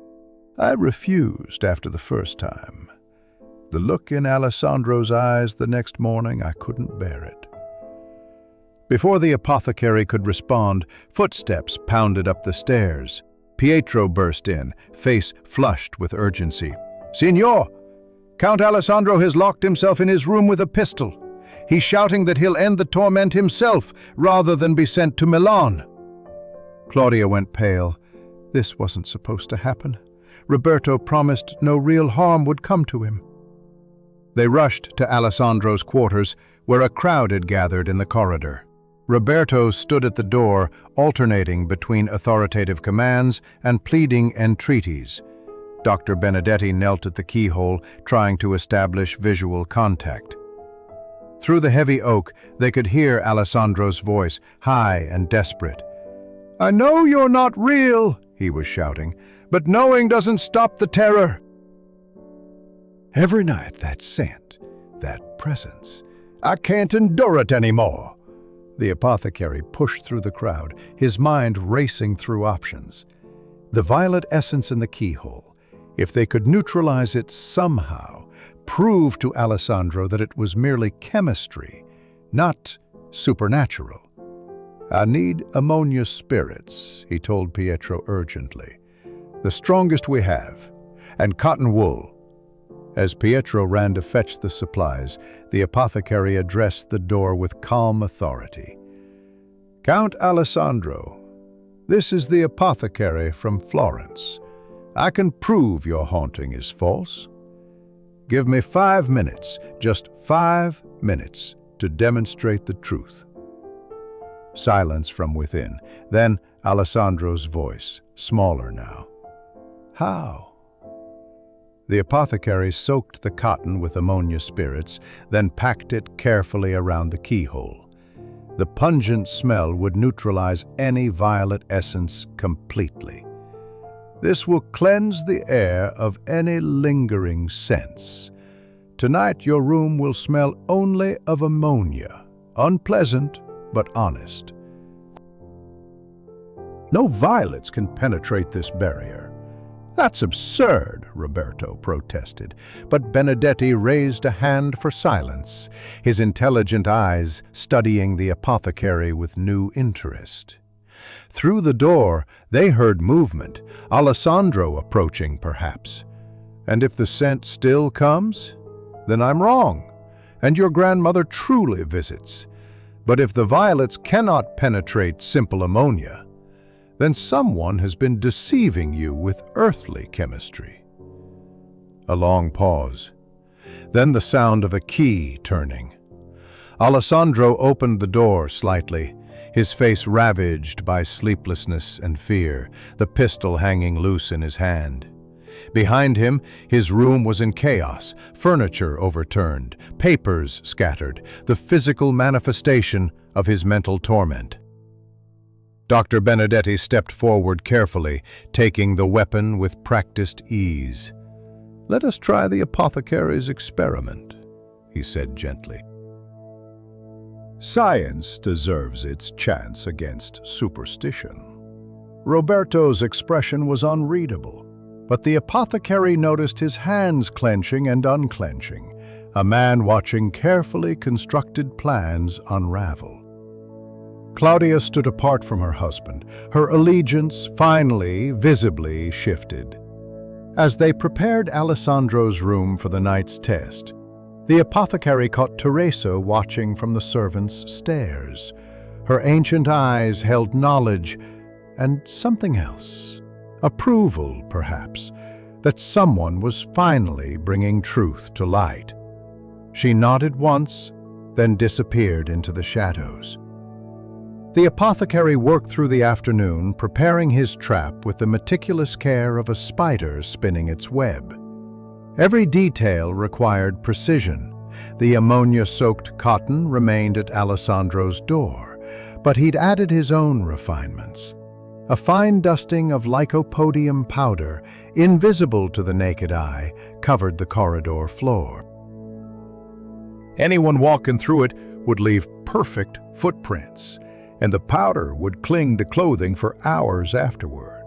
I refused after the first time. The look in Alessandro's eyes the next morning, I couldn't bear it. Before the apothecary could respond, footsteps pounded up the stairs. Pietro burst in, face flushed with urgency. Signor! Count Alessandro has locked himself in his room with a pistol. He's shouting that he'll end the torment himself rather than be sent to Milan. Claudia went pale. This wasn't supposed to happen. Roberto promised no real harm would come to him. They rushed to Alessandro's quarters, where a crowd had gathered in the corridor. Roberto stood at the door, alternating between authoritative commands and pleading entreaties. Dr. Benedetti knelt at the keyhole, trying to establish visual contact. Through the heavy oak, they could hear Alessandro's voice, high and desperate. I know you're not real, he was shouting, but knowing doesn't stop the terror. Every night that scent, that presence. I can't endure it anymore. The apothecary pushed through the crowd, his mind racing through options. The violet essence in the keyhole. If they could neutralize it somehow, prove to Alessandro that it was merely chemistry, not supernatural. I need ammonia spirits, he told Pietro urgently. The strongest we have, and cotton wool. As Pietro ran to fetch the supplies, the apothecary addressed the door with calm authority. Count Alessandro, this is the apothecary from Florence. I can prove your haunting is false. Give me 5 minutes, just 5 minutes, to demonstrate the truth. Silence from within, then Alessandro's voice, smaller now. How? The apothecary soaked the cotton with ammonia spirits, then packed it carefully around the keyhole. The pungent smell would neutralize any violet essence completely. This will cleanse the air of any lingering scents. Tonight your room will smell only of ammonia, unpleasant but honest. No violets can penetrate this barrier. "That's absurd," Roberto protested, but Benedetti raised a hand for silence, his intelligent eyes studying the apothecary with new interest. Through the door, they heard movement, Alessandro approaching perhaps. "And if the scent still comes, then I'm wrong, and your grandmother truly visits. But if the violets cannot penetrate simple ammonia, then someone has been deceiving you with earthly chemistry." A long pause. Then the sound of a key turning. Alessandro opened the door slightly, his face ravaged by sleeplessness and fear, the pistol hanging loose in his hand. Behind him, his room was in chaos, furniture overturned, papers scattered, the physical manifestation of his mental torment. Dr. Benedetti stepped forward carefully, taking the weapon with practiced ease. "Let us try the apothecary's experiment," he said gently. "Science deserves its chance against superstition." Roberto's expression was unreadable, but the apothecary noticed his hands clenching and unclenching, a man watching carefully constructed plans unravel. Claudia stood apart from her husband, her allegiance finally, visibly shifted. As they prepared Alessandro's room for the night's test, the apothecary caught Teresa watching from the servants' stairs. Her ancient eyes held knowledge and something else. Approval, perhaps, that someone was finally bringing truth to light. She nodded once, then disappeared into the shadows. The apothecary worked through the afternoon, preparing his trap with the meticulous care of a spider spinning its web. Every detail required precision. The ammonia-soaked cotton remained at Alessandro's door, but he'd added his own refinements. A fine dusting of lycopodium powder, invisible to the naked eye, covered the corridor floor. Anyone walking through it would leave perfect footprints, and the powder would cling to clothing for hours afterward.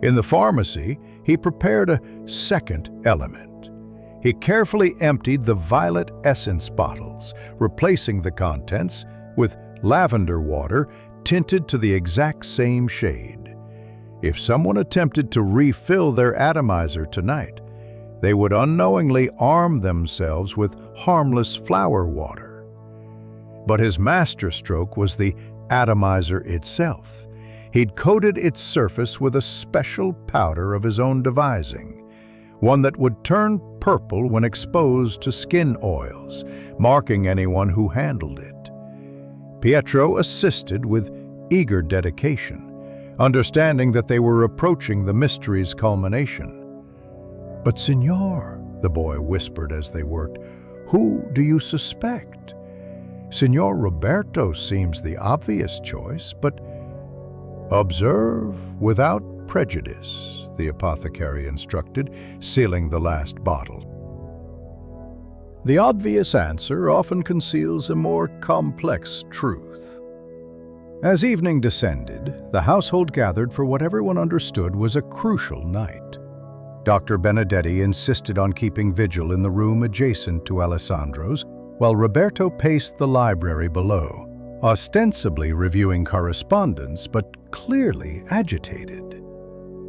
In the pharmacy, he prepared a second element. He carefully emptied the violet essence bottles, replacing the contents with lavender water tinted to the exact same shade. If someone attempted to refill their atomizer tonight, they would unknowingly arm themselves with harmless flower water. But his masterstroke was the atomizer itself. He'd coated its surface with a special powder of his own devising, one that would turn purple when exposed to skin oils, marking anyone who handled it. Pietro assisted with eager dedication, understanding that they were approaching the mystery's culmination. "But, Signor," the boy whispered as they worked, "who do you suspect? Signor Roberto seems the obvious choice, but—" "Observe without prejudice," the apothecary instructed, sealing the last bottle. "The obvious answer often conceals a more complex truth." As evening descended, the household gathered for what everyone understood was a crucial night. Dr. Benedetti insisted on keeping vigil in the room adjacent to Alessandro's, while Roberto paced the library below, ostensibly reviewing correspondence but clearly agitated.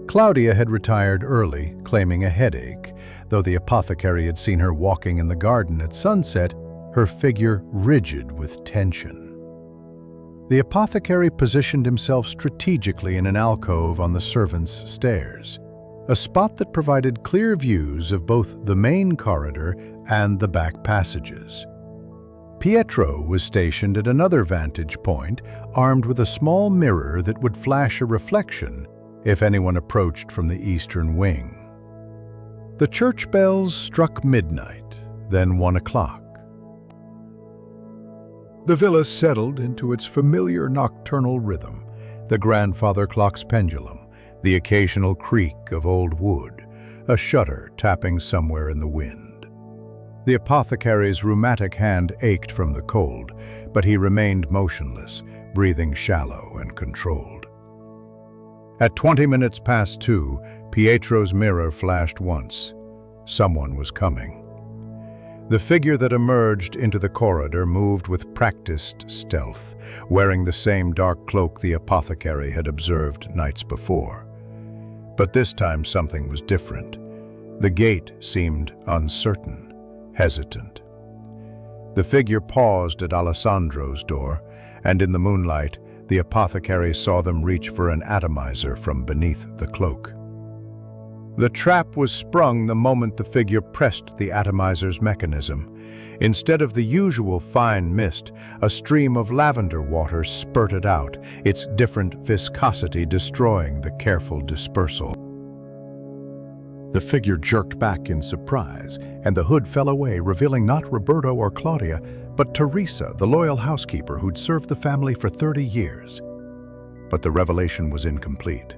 Claudia had retired early, claiming a headache, though the apothecary had seen her walking in the garden at sunset, her figure rigid with tension. The apothecary positioned himself strategically in an alcove on the servants' stairs, a spot that provided clear views of both the main corridor and the back passages. Pietro was stationed at another vantage point, armed with a small mirror that would flash a reflection if anyone approached from the eastern wing. The church bells struck midnight, then 1 o'clock. The villa settled into its familiar nocturnal rhythm, the grandfather clock's pendulum, the occasional creak of old wood, a shutter tapping somewhere in the wind. The apothecary's rheumatic hand ached from the cold, but he remained motionless, breathing shallow and controlled. At 20 minutes past 2, Pietro's mirror flashed once. Someone was coming. The figure that emerged into the corridor moved with practiced stealth, wearing the same dark cloak the apothecary had observed nights before. But this time something was different. The gate seemed uncertain, hesitant. The figure paused at Alessandro's door, and in the moonlight, the apothecary saw them reach for an atomizer from beneath the cloak. The trap was sprung the moment the figure pressed the atomizer's mechanism. Instead of the usual fine mist, a stream of lavender water spurted out, its different viscosity destroying the careful dispersal. The figure jerked back in surprise, and the hood fell away, revealing not Roberto or Claudia, but Teresa, the loyal housekeeper who'd served the family for 30 years. But the revelation was incomplete.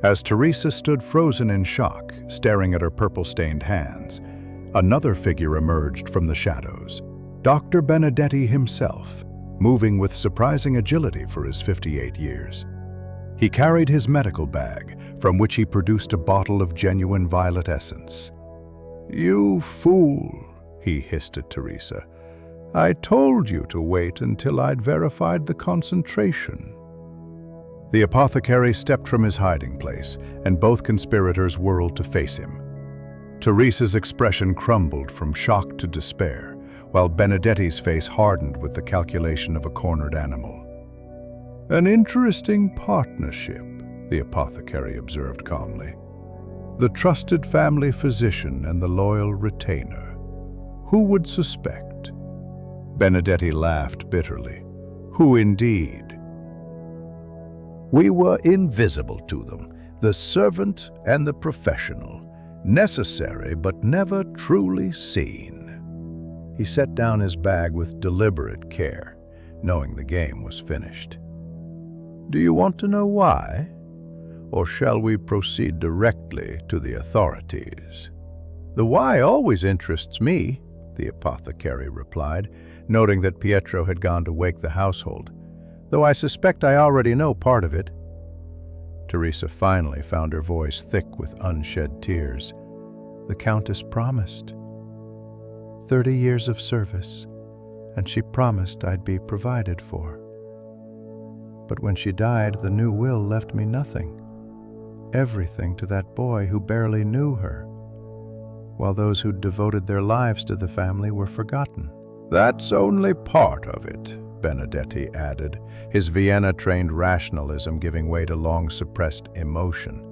As Teresa stood frozen in shock, staring at her purple-stained hands, another figure emerged from the shadows. Dr. Benedetti himself, moving with surprising agility for his 58 years. He carried his medical bag, from which he produced a bottle of genuine violet essence. "You fool," he hissed at Teresa. "I told you to wait until I'd verified the concentration." The apothecary stepped from his hiding place, and both conspirators whirled to face him. Teresa's expression crumbled from shock to despair, while Benedetti's face hardened with the calculation of a cornered animal. "An interesting partnership," the apothecary observed calmly. "The trusted family physician and the loyal retainer. Who would suspect?" Benedetti laughed bitterly. "Who indeed?" "We were invisible to them, the servant and the professional, necessary but never truly seen." He set down his bag with deliberate care, knowing the game was finished. "Do you want to know why? Or shall we proceed directly to the authorities?" "The why always interests me," the apothecary replied, noting that Pietro had gone to wake the household, "though I suspect I already know part of it." Teresa finally found her voice thick with unshed tears. "The Countess promised. 30 years of service, and she promised I'd be provided for. But when she died, the new will left me nothing. Everything to that boy who barely knew her, while those who'd devoted their lives to the family were forgotten." "That's only part of it," Benedetti added, his Vienna-trained rationalism giving way to long-suppressed emotion.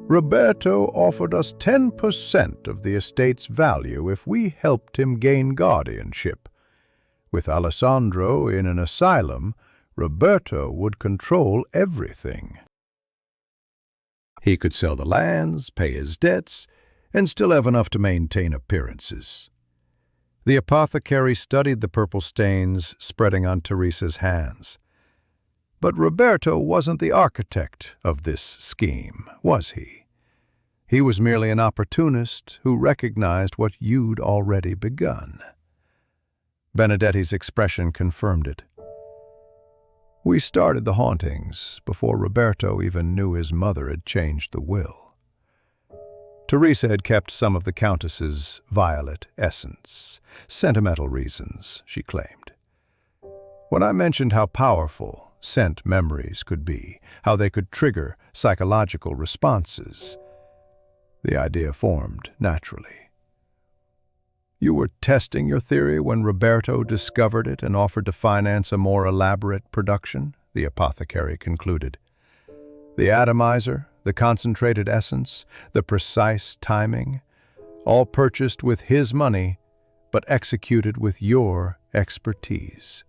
"Roberto offered us 10% of the estate's value if we helped him gain guardianship. With Alessandro in an asylum, Roberto would control everything. He could sell the lands, pay his debts, and still have enough to maintain appearances." The apothecary studied the purple stains spreading on Teresa's hands. "But Roberto wasn't the architect of this scheme, was he? He was merely an opportunist who recognized what you'd already begun." Benedetti's expression confirmed it. "We started the hauntings before Roberto even knew his mother had changed the will. Teresa had kept some of the Countess's violet essence. Sentimental reasons, she claimed. When I mentioned how powerful scent memories could be, how they could trigger psychological responses, the idea formed naturally. You were testing your theory when Roberto discovered it and offered to finance a more elaborate production, the apothecary concluded. The atomizer, the concentrated essence, the precise timing, all purchased with his money, but executed with your expertise.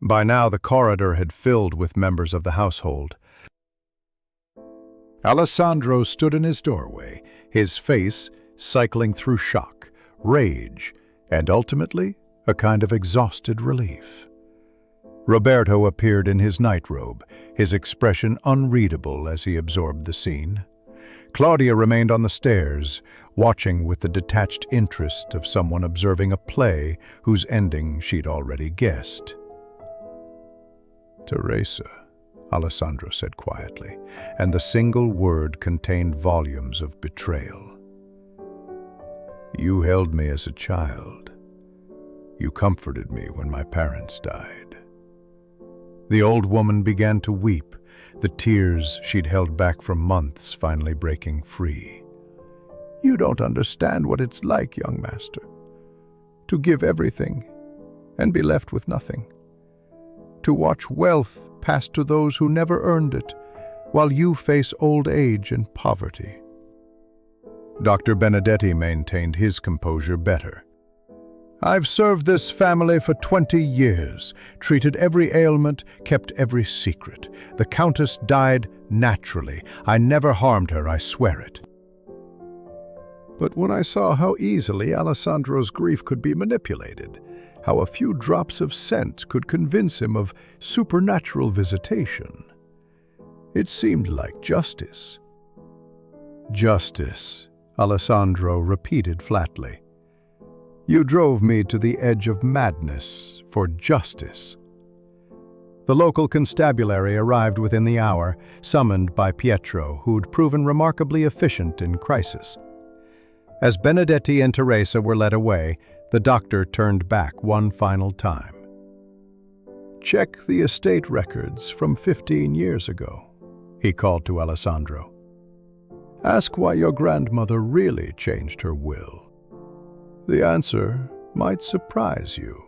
By now the corridor had filled with members of the household. Alessandro stood in his doorway, his face cycling through shock, rage, and ultimately a kind of exhausted relief. Roberto appeared in his nightrobe, his expression unreadable as he absorbed the scene. Claudia remained on the stairs, watching with the detached interest of someone observing a play whose ending she'd already guessed. Teresa, Alessandro said quietly, and the single word contained volumes of betrayal. You held me as a child. You comforted me when my parents died. The old woman began to weep, the tears she'd held back for months finally breaking free. You don't understand what it's like, young master, to give everything and be left with nothing. To watch wealth pass to those who never earned it, while you face old age and poverty. Dr. Benedetti maintained his composure better. I've served this family for 20 years, treated every ailment, kept every secret. The Countess died naturally. I never harmed her, I swear it. But when I saw how easily Alessandro's grief could be manipulated, how a few drops of scent could convince him of supernatural visitation, it seemed like justice. Justice, Alessandro repeated flatly. You drove me to the edge of madness for justice. The local constabulary arrived within the hour, summoned by Pietro, who'd proven remarkably efficient in crisis. As Benedetti and Teresa were led away, the doctor turned back one final time. Check the estate records from 15 years ago, he called to Alessandro. Ask why your grandmother really changed her will. The answer might surprise you.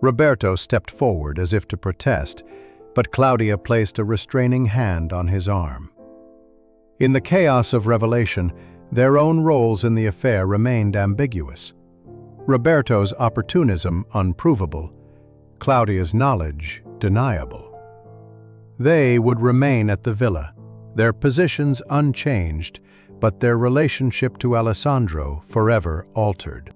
Roberto stepped forward as if to protest, but Claudia placed a restraining hand on his arm. In the chaos of revelation, their own roles in the affair remained ambiguous. Roberto's opportunism unprovable, Claudia's knowledge deniable. They would remain at the villa, their positions unchanged, but their relationship to Alessandro forever altered.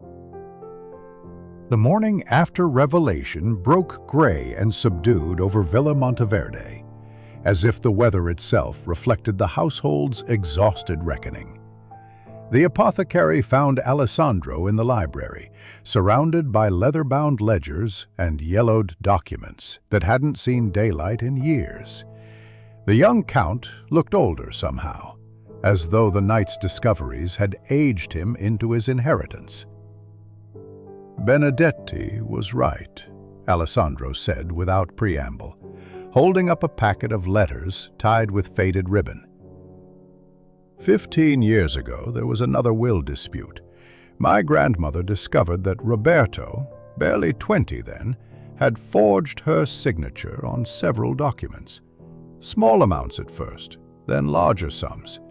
The morning after revelation broke gray and subdued over Villa Monteverde, as if the weather itself reflected the household's exhausted reckoning. The apothecary found Alessandro in the library, surrounded by leather-bound ledgers and yellowed documents that hadn't seen daylight in years. The young count looked older somehow, as though the night's discoveries had aged him into his inheritance. Benedetti was right, Alessandro said without preamble, holding up a packet of letters tied with faded ribbon. 15 years ago, there was another will dispute. My grandmother discovered that Roberto, barely 20 then, had forged her signature on several documents. Small amounts at first, then larger sums.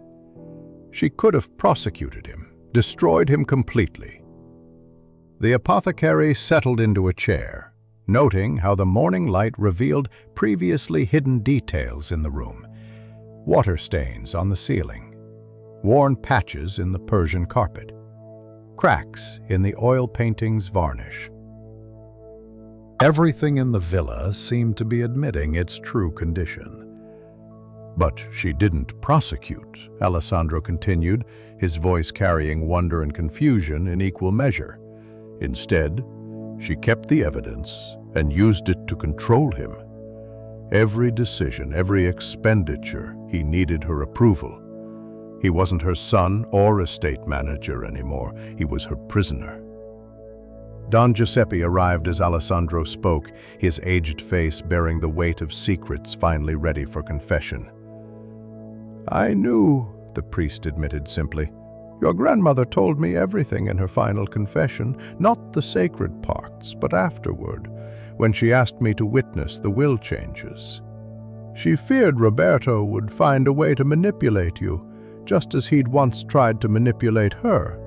She could have prosecuted him, destroyed him completely. The apothecary settled into a chair, noting how the morning light revealed previously hidden details in the room. Water stains on the ceiling, worn patches in the Persian carpet, cracks in the oil painting's varnish. Everything in the villa seemed to be admitting its true condition. But she didn't prosecute, Alessandro continued, his voice carrying wonder and confusion in equal measure. Instead, she kept the evidence and used it to control him. Every decision, every expenditure, he needed her approval. He wasn't her son or estate manager anymore. He was her prisoner. Don Giuseppe arrived as Alessandro spoke, his aged face bearing the weight of secrets finally ready for confession. I knew, the priest admitted simply. Your grandmother told me everything in her final confession, not the sacred parts, but afterward, when she asked me to witness the will changes. She feared Roberto would find a way to manipulate you, just as he'd once tried to manipulate her.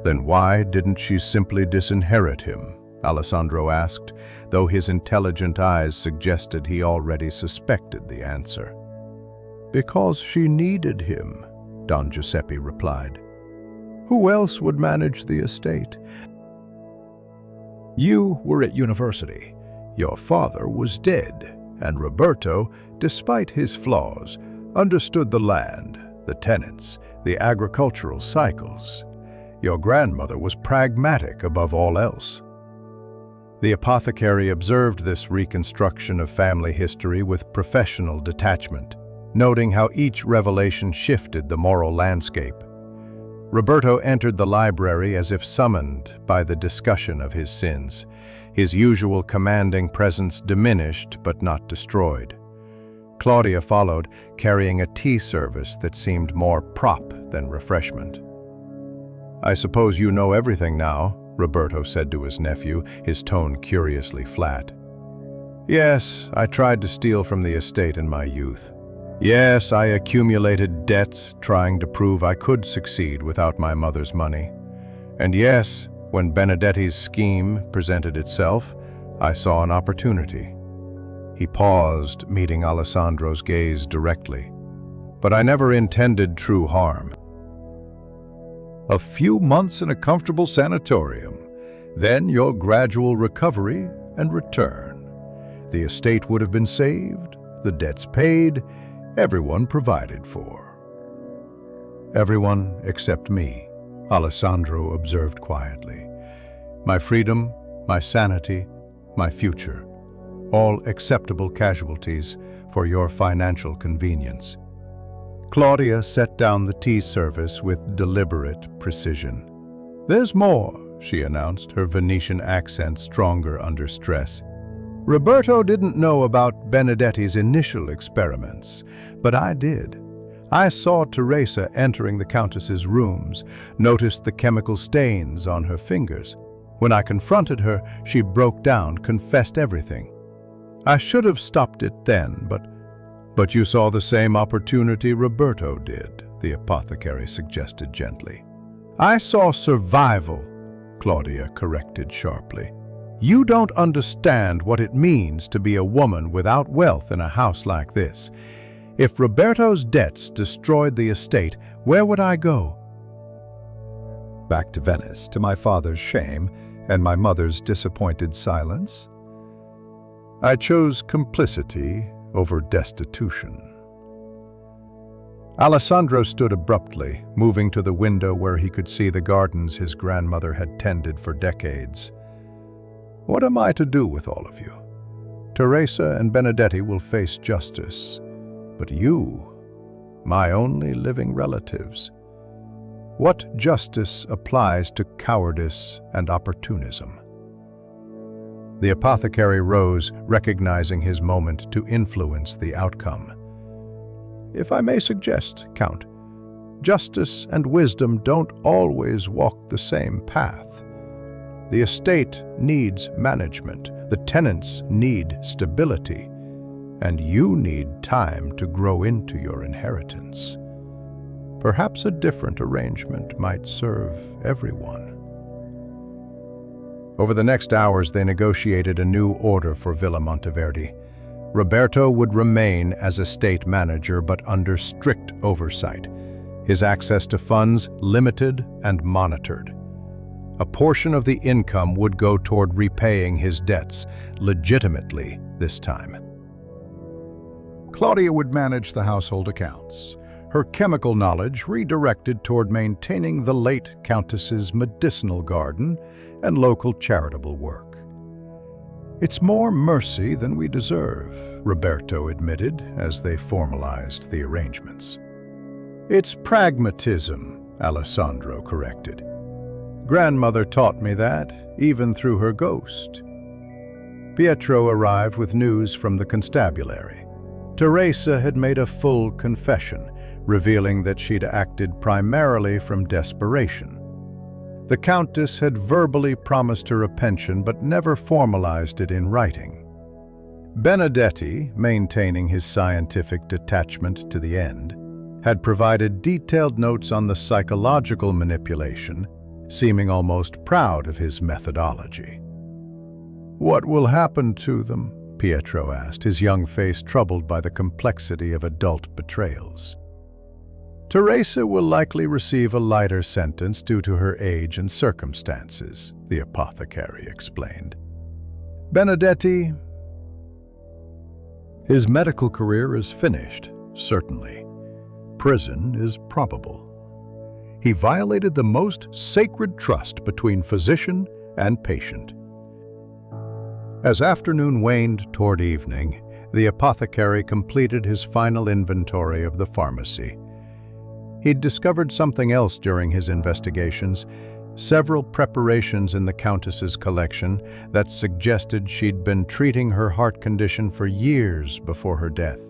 Then why didn't she simply disinherit him? Alessandro asked, though his intelligent eyes suggested he already suspected the answer. Because she needed him, Don Giuseppe replied. Who else would manage the estate? You were at university. Your father was dead, and Roberto, despite his flaws, understood the land, the tenants, the agricultural cycles. Your grandmother was pragmatic above all else. The apothecary observed this reconstruction of family history with professional detachment, noting how each revelation shifted the moral landscape. Roberto entered the library as if summoned by the discussion of his sins. His usual commanding presence diminished but not destroyed. Claudia followed, carrying a tea service that seemed more prop than refreshment. "I suppose you know everything now," Roberto said to his nephew, his tone curiously flat. "Yes, I tried to steal from the estate in my youth. Yes, I accumulated debts trying to prove I could succeed without my mother's money. And yes, when Benedetti's scheme presented itself, I saw an opportunity." He paused, meeting Alessandro's gaze directly. "But I never intended true harm." A few months in a comfortable sanatorium, then your gradual recovery and return. The estate would have been saved, the debts paid, everyone provided for. "Everyone except me," Alessandro observed quietly. "My freedom, my sanity, my future, all acceptable casualties for your financial convenience." Claudia set down the tea service with deliberate precision. "There's more," she announced, her Venetian accent stronger under stress. "Roberto didn't know about Benedetti's initial experiments, but I did. I saw Teresa entering the Countess's rooms, noticed the chemical stains on her fingers. When I confronted her, she broke down, confessed everything. I should have stopped it then, but you saw the same opportunity Roberto did," the apothecary suggested gently. "I saw survival," Claudia corrected sharply. "You don't understand what it means to be a woman without wealth in a house like this. If Roberto's debts destroyed the estate, where would I go?" Back to Venice, to my father's shame and my mother's disappointed silence. "I chose complicity over destitution." Alessandro stood abruptly, moving to the window where he could see the gardens his grandmother had tended for decades. "What am I to do with all of you? Teresa and Benedetti will face justice, but you, my only living relatives, what justice applies to cowardice and opportunism?" The apothecary rose, recognizing his moment to influence the outcome. "If I may suggest, Count, justice and wisdom don't always walk the same path. The estate needs management, the tenants need stability, and you need time to grow into your inheritance. Perhaps a different arrangement might serve everyone." Over the next hours, they negotiated a new order for Villa Monteverde. Roberto would remain as estate manager, but under strict oversight. His access to funds limited and monitored. A portion of the income would go toward repaying his debts, legitimately this time. Claudia would manage the household accounts, her chemical knowledge redirected toward maintaining the late Countess's medicinal garden and local charitable work. "It's more mercy than we deserve," Roberto admitted as they formalized the arrangements. "It's pragmatism," Alessandro corrected. "Grandmother taught me that, even through her ghost." Pietro arrived with news from the constabulary. Teresa had made a full confession, revealing that she'd acted primarily from desperation. The Countess had verbally promised her a pension but never formalized it in writing. Benedetti, maintaining his scientific detachment to the end, had provided detailed notes on the psychological manipulation, seeming almost proud of his methodology. "What will happen to them?" Pietro asked, his young face troubled by the complexity of adult betrayals. "Teresa will likely receive a lighter sentence due to her age and circumstances," the apothecary explained. "Benedetti, His medical career is finished, certainly. Prison is probable. He violated the most sacred trust between physician and patient. As afternoon waned toward evening, the apothecary completed his final inventory of the pharmacy. He'd discovered something else during his investigations, several preparations in the Countess's collection that suggested she'd been treating her heart condition for years before her death,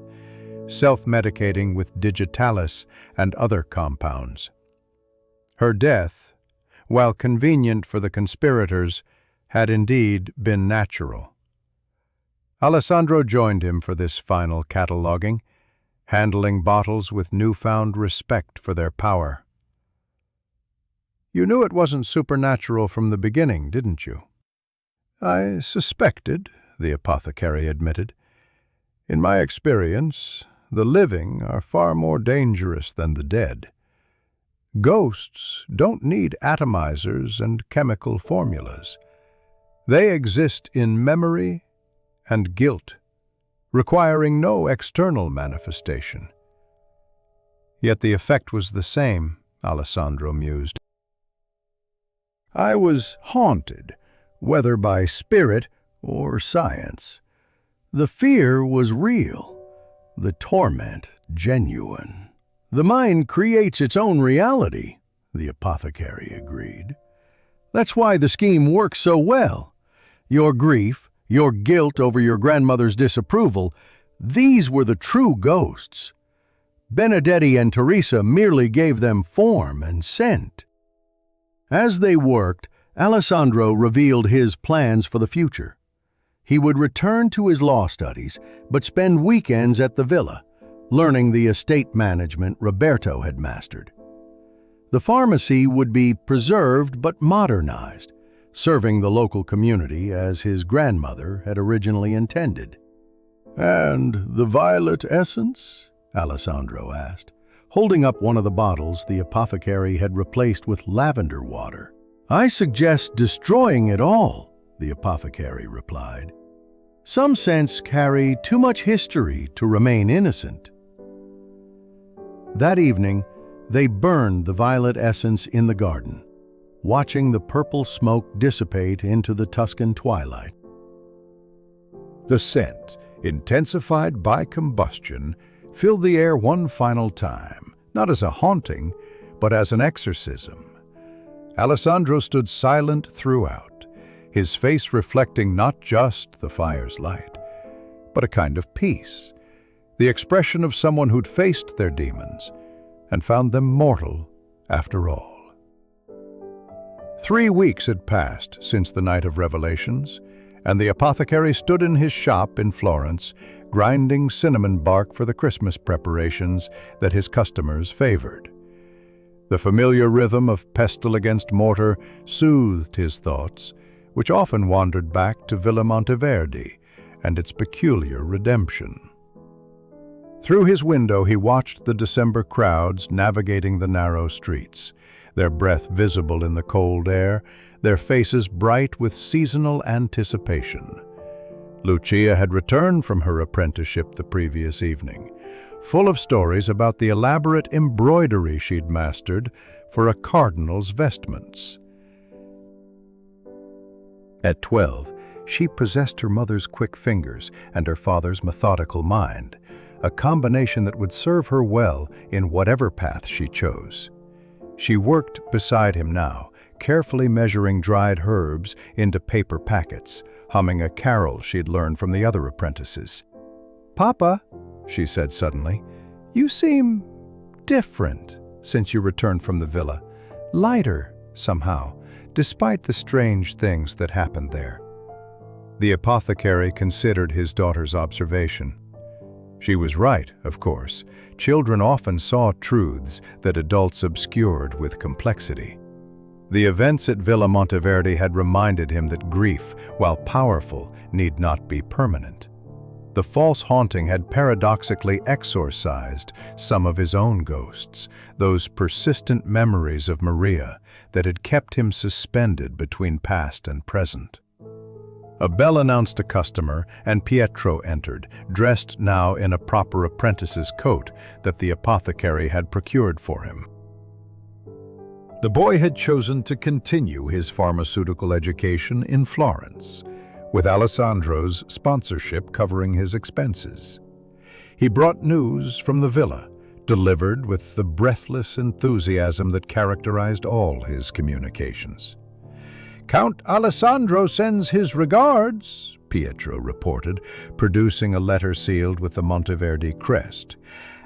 self-medicating with digitalis and other compounds. Her death, while convenient for the conspirators, had indeed been natural. Alessandro joined him for this final cataloging, handling bottles with newfound respect for their power. "You knew it wasn't supernatural from the beginning, didn't you?" "I suspected," the apothecary admitted. "In my experience, the living are far more dangerous than the dead. Ghosts don't need atomizers and chemical formulas. They exist in memory and guilt, requiring no external manifestation." Yet the effect was the same, Alessandro mused. "I was haunted, whether by spirit or science. The fear was real, the torment genuine." "The mind creates its own reality," the apothecary agreed. "That's why the scheme works so well. Your grief, your guilt over your grandmother's disapproval, these were the true ghosts. Benedetti and Teresa merely gave them form and scent." As they worked, Alessandro revealed his plans for the future. He would return to his law studies, but spend weekends at the villa, learning the estate management Roberto had mastered. The pharmacy would be preserved but modernized, serving the local community as his grandmother had originally intended. "And the violet essence?" Alessandro asked, holding up one of the bottles the apothecary had replaced with lavender water. "I suggest destroying it all," the apothecary replied. "Some scents carry too much history to remain innocent." That evening, they burned the violet essence in the garden, watching the purple smoke dissipate into the Tuscan twilight. The scent, intensified by combustion, filled the air one final time, not as a haunting, but as an exorcism. Alessandro stood silent throughout, his face reflecting not just the fire's light, but a kind of peace, the expression of someone who'd faced their demons and found them mortal after all. 3 weeks had passed since the night of revelations, and the apothecary stood in his shop in Florence, grinding cinnamon bark for the Christmas preparations that his customers favored. The familiar rhythm of pestle against mortar soothed his thoughts, which often wandered back to Villa Monteverdi and its peculiar redemption. Through his window he watched the December crowds navigating the narrow streets, their breath visible in the cold air, their faces bright with seasonal anticipation. Lucia had returned from her apprenticeship the previous evening, full of stories about the elaborate embroidery she'd mastered for a cardinal's vestments. At 12, she possessed her mother's quick fingers and her father's methodical mind, a combination that would serve her well in whatever path she chose. She worked beside him now, carefully measuring dried herbs into paper packets, humming a carol she'd learned from the other apprentices. "Papa," she said suddenly, "you seem different since you returned from the villa. Lighter, somehow, despite the strange things that happened there." The apothecary considered his daughter's observation. She was right, of course. Children often saw truths that adults obscured with complexity. The events at Villa Monteverdi had reminded him that grief, while powerful, need not be permanent. The false haunting had paradoxically exorcised some of his own ghosts, those persistent memories of Maria that had kept him suspended between past and present. A bell announced a customer, and Pietro entered, dressed now in a proper apprentice's coat that the apothecary had procured for him. The boy had chosen to continue his pharmaceutical education in Florence, with Alessandro's sponsorship covering his expenses. He brought news from the villa, delivered with the breathless enthusiasm that characterized all his communications. "Count Alessandro sends his regards," Pietro reported, producing a letter sealed with the Monteverdi crest.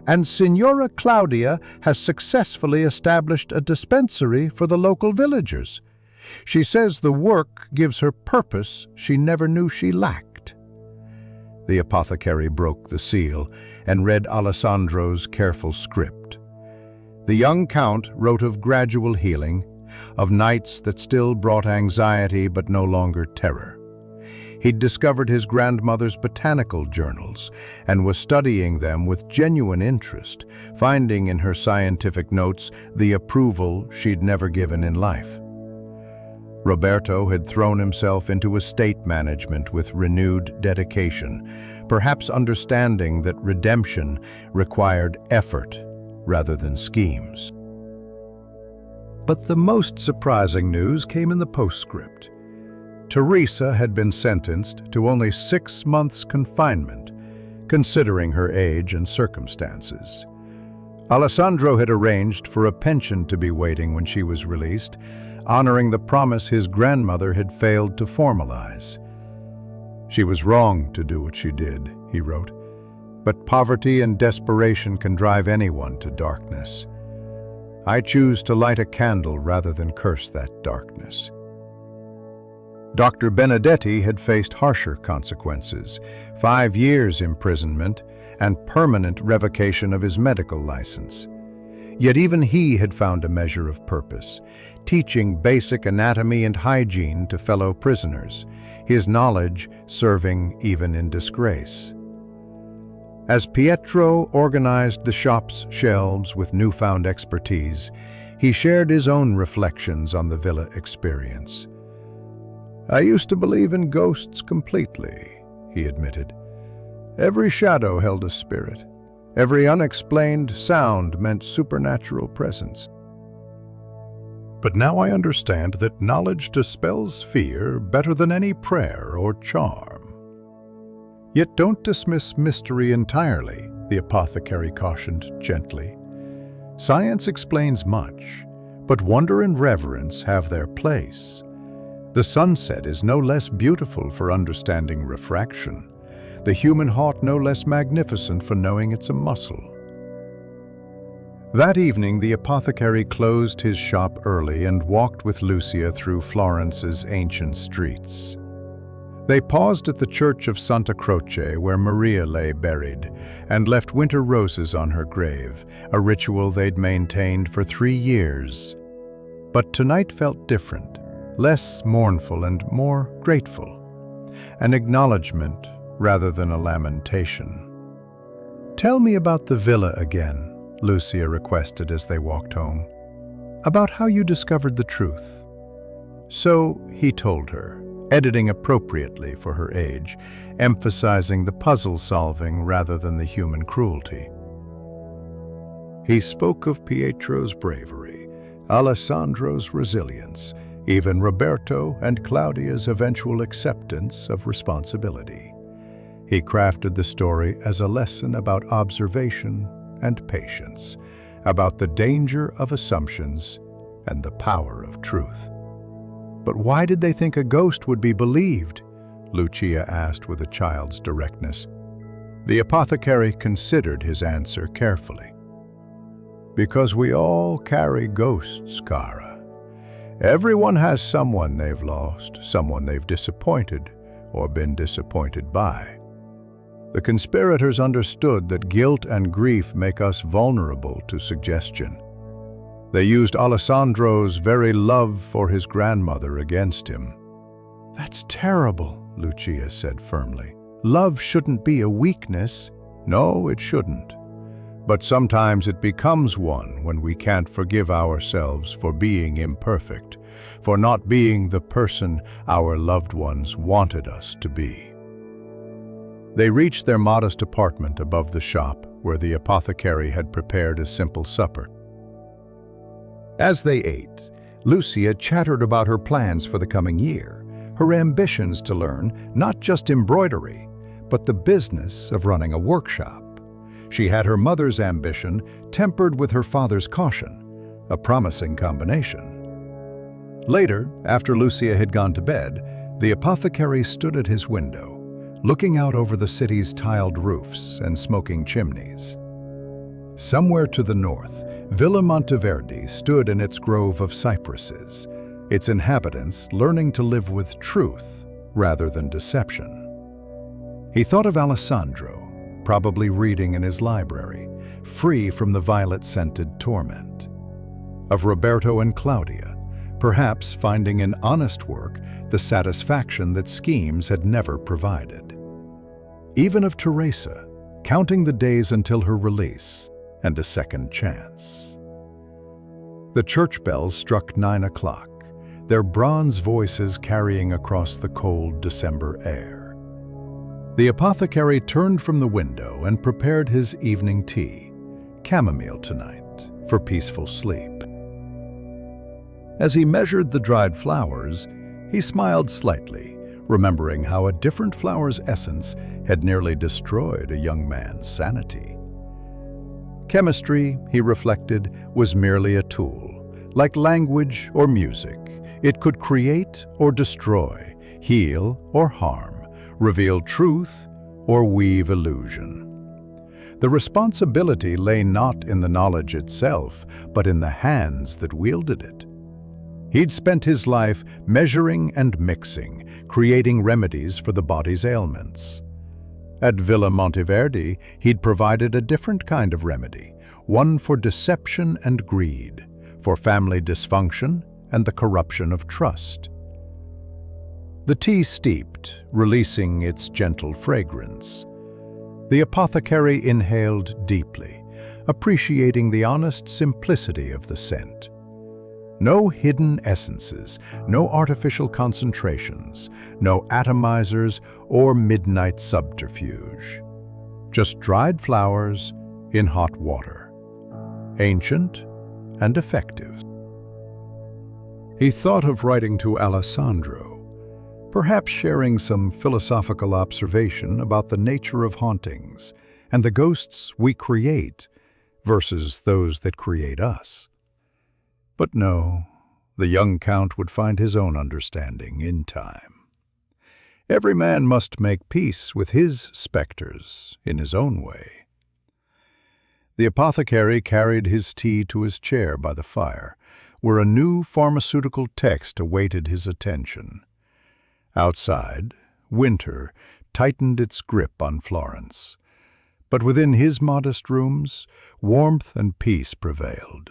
"And Signora Claudia has successfully established a dispensary for the local villagers. She says the work gives her purpose she never knew she lacked." The apothecary broke the seal and read Alessandro's careful script. The young count wrote of gradual healing, of nights that still brought anxiety but no longer terror. He'd discovered his grandmother's botanical journals and was studying them with genuine interest, finding in her scientific notes the approval she'd never given in life. Roberto had thrown himself into estate management with renewed dedication, perhaps understanding that redemption required effort rather than schemes. But the most surprising news came in the postscript. Teresa had been sentenced to only 6 months' confinement, considering her age and circumstances. Alessandro had arranged for a pension to be waiting when she was released, honoring the promise his grandmother had failed to formalize. "She was wrong to do what she did," he wrote, "but poverty and desperation can drive anyone to darkness. I choose to light a candle rather than curse that darkness." Dr. Benedetti had faced harsher consequences, 5 years imprisonment and permanent revocation of his medical license. Yet even he had found a measure of purpose, teaching basic anatomy and hygiene to fellow prisoners, his knowledge serving even in disgrace. As Pietro organized the shop's shelves with newfound expertise, he shared his own reflections on the villa experience. "I used to believe in ghosts completely," he admitted. "Every shadow held a spirit. Every unexplained sound meant supernatural presence. But now I understand that knowledge dispels fear better than any prayer or charm." "Yet don't dismiss mystery entirely," the apothecary cautioned gently. "Science explains much, but wonder and reverence have their place. The sunset is no less beautiful for understanding refraction, the human heart no less magnificent for knowing it's a muscle." That evening, the apothecary closed his shop early and walked with Lucia through Florence's ancient streets. They paused at the church of Santa Croce, where Maria lay buried, and left winter roses on her grave, a ritual they'd maintained for 3 years. But tonight felt different, less mournful and more grateful, an acknowledgement rather than a lamentation. "Tell me about the villa again," Lucia requested as they walked home. "About how you discovered the truth." So he told her, editing appropriately for her age, emphasizing the puzzle-solving rather than the human cruelty. He spoke of Pietro's bravery, Alessandro's resilience, even Roberto and Claudia's eventual acceptance of responsibility. He crafted the story as a lesson about observation and patience, about the danger of assumptions and the power of truth. "But why did they think a ghost would be believed?" Lucia asked with a child's directness. The apothecary considered his answer carefully. "Because we all carry ghosts, Cara. Everyone has someone they've lost, someone they've disappointed or been disappointed by. The conspirators understood that guilt and grief make us vulnerable to suggestion. They used Alessandro's very love for his grandmother against him." "That's terrible," Lucia said firmly. "Love shouldn't be a weakness." "No, it shouldn't. But sometimes it becomes one when we can't forgive ourselves for being imperfect, for not being the person our loved ones wanted us to be." They reached their modest apartment above the shop, where the apothecary had prepared a simple supper. As they ate, Lucia chattered about her plans for the coming year. her ambitions to learn not just embroidery, but the business of running a workshop. She had her mother's ambition tempered with her father's caution, a promising combination. Later, after Lucia had gone to bed, the apothecary stood at his window, looking out over the city's tiled roofs and smoking chimneys. Somewhere to the north, Villa Monteverde stood in its grove of cypresses, its inhabitants learning to live with truth rather than deception. He thought of Alessandro, probably reading in his library, free from the violet-scented torment. Of Roberto and Claudia, perhaps finding in honest work the satisfaction that schemes had never provided. Even of Teresa, counting the days until her release and a second chance. The church bells struck 9 o'clock, their bronze voices carrying across the cold December air. The apothecary turned from the window and prepared his evening tea, chamomile tonight, for peaceful sleep. As he measured the dried flowers, he smiled slightly, remembering how a different flower's essence had nearly destroyed a young man's sanity. Chemistry, he reflected, was merely a tool. Like language or music, it could create or destroy, heal or harm, reveal truth or weave illusion. The responsibility lay not in the knowledge itself, but in the hands that wielded it. He'd spent his life measuring and mixing, creating remedies for the body's ailments. At Villa Monteverde, he'd provided a different kind of remedy, one for deception and greed, for family dysfunction and the corruption of trust. The tea steeped, releasing its gentle fragrance. The apothecary inhaled deeply, appreciating the honest simplicity of the scent. No hidden essences, no artificial concentrations, no atomizers or midnight subterfuge. Just dried flowers in hot water. Ancient and effective. He thought of writing to Alessandro, perhaps sharing some philosophical observation about the nature of hauntings and the ghosts we create versus those that create us. But no, the young count would find his own understanding in time. Every man must make peace with his specters in his own way. The apothecary carried his tea to his chair by the fire, where a new pharmaceutical text awaited his attention. Outside, winter tightened its grip on Florence, but within his modest rooms, warmth and peace prevailed.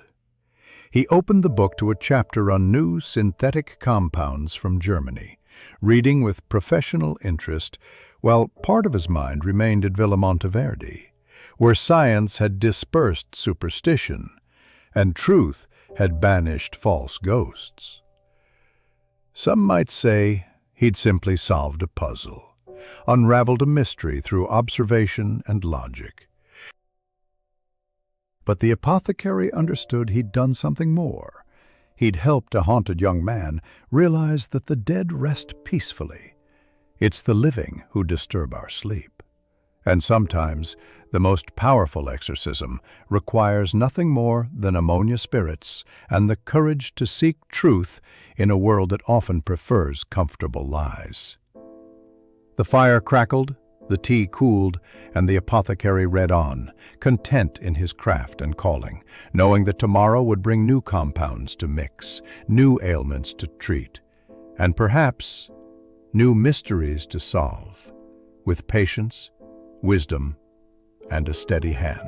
He opened the book to a chapter on new synthetic compounds from Germany, reading with professional interest, while part of his mind remained at Villa Monteverde, where science had dispersed superstition, and truth had banished false ghosts. Some might say he'd simply solved a puzzle, unraveled a mystery through observation and logic. But the apothecary understood he'd done something more. He'd helped a haunted young man realize that the dead rest peacefully. It's the living who disturb our sleep. And sometimes the most powerful exorcism requires nothing more than ammonia spirits and the courage to seek truth in a world that often prefers comfortable lies. The fire crackled, the tea cooled, and the apothecary read on, content in his craft and calling, knowing that tomorrow would bring new compounds to mix, new ailments to treat, and perhaps new mysteries to solve, with patience, wisdom, and a steady hand.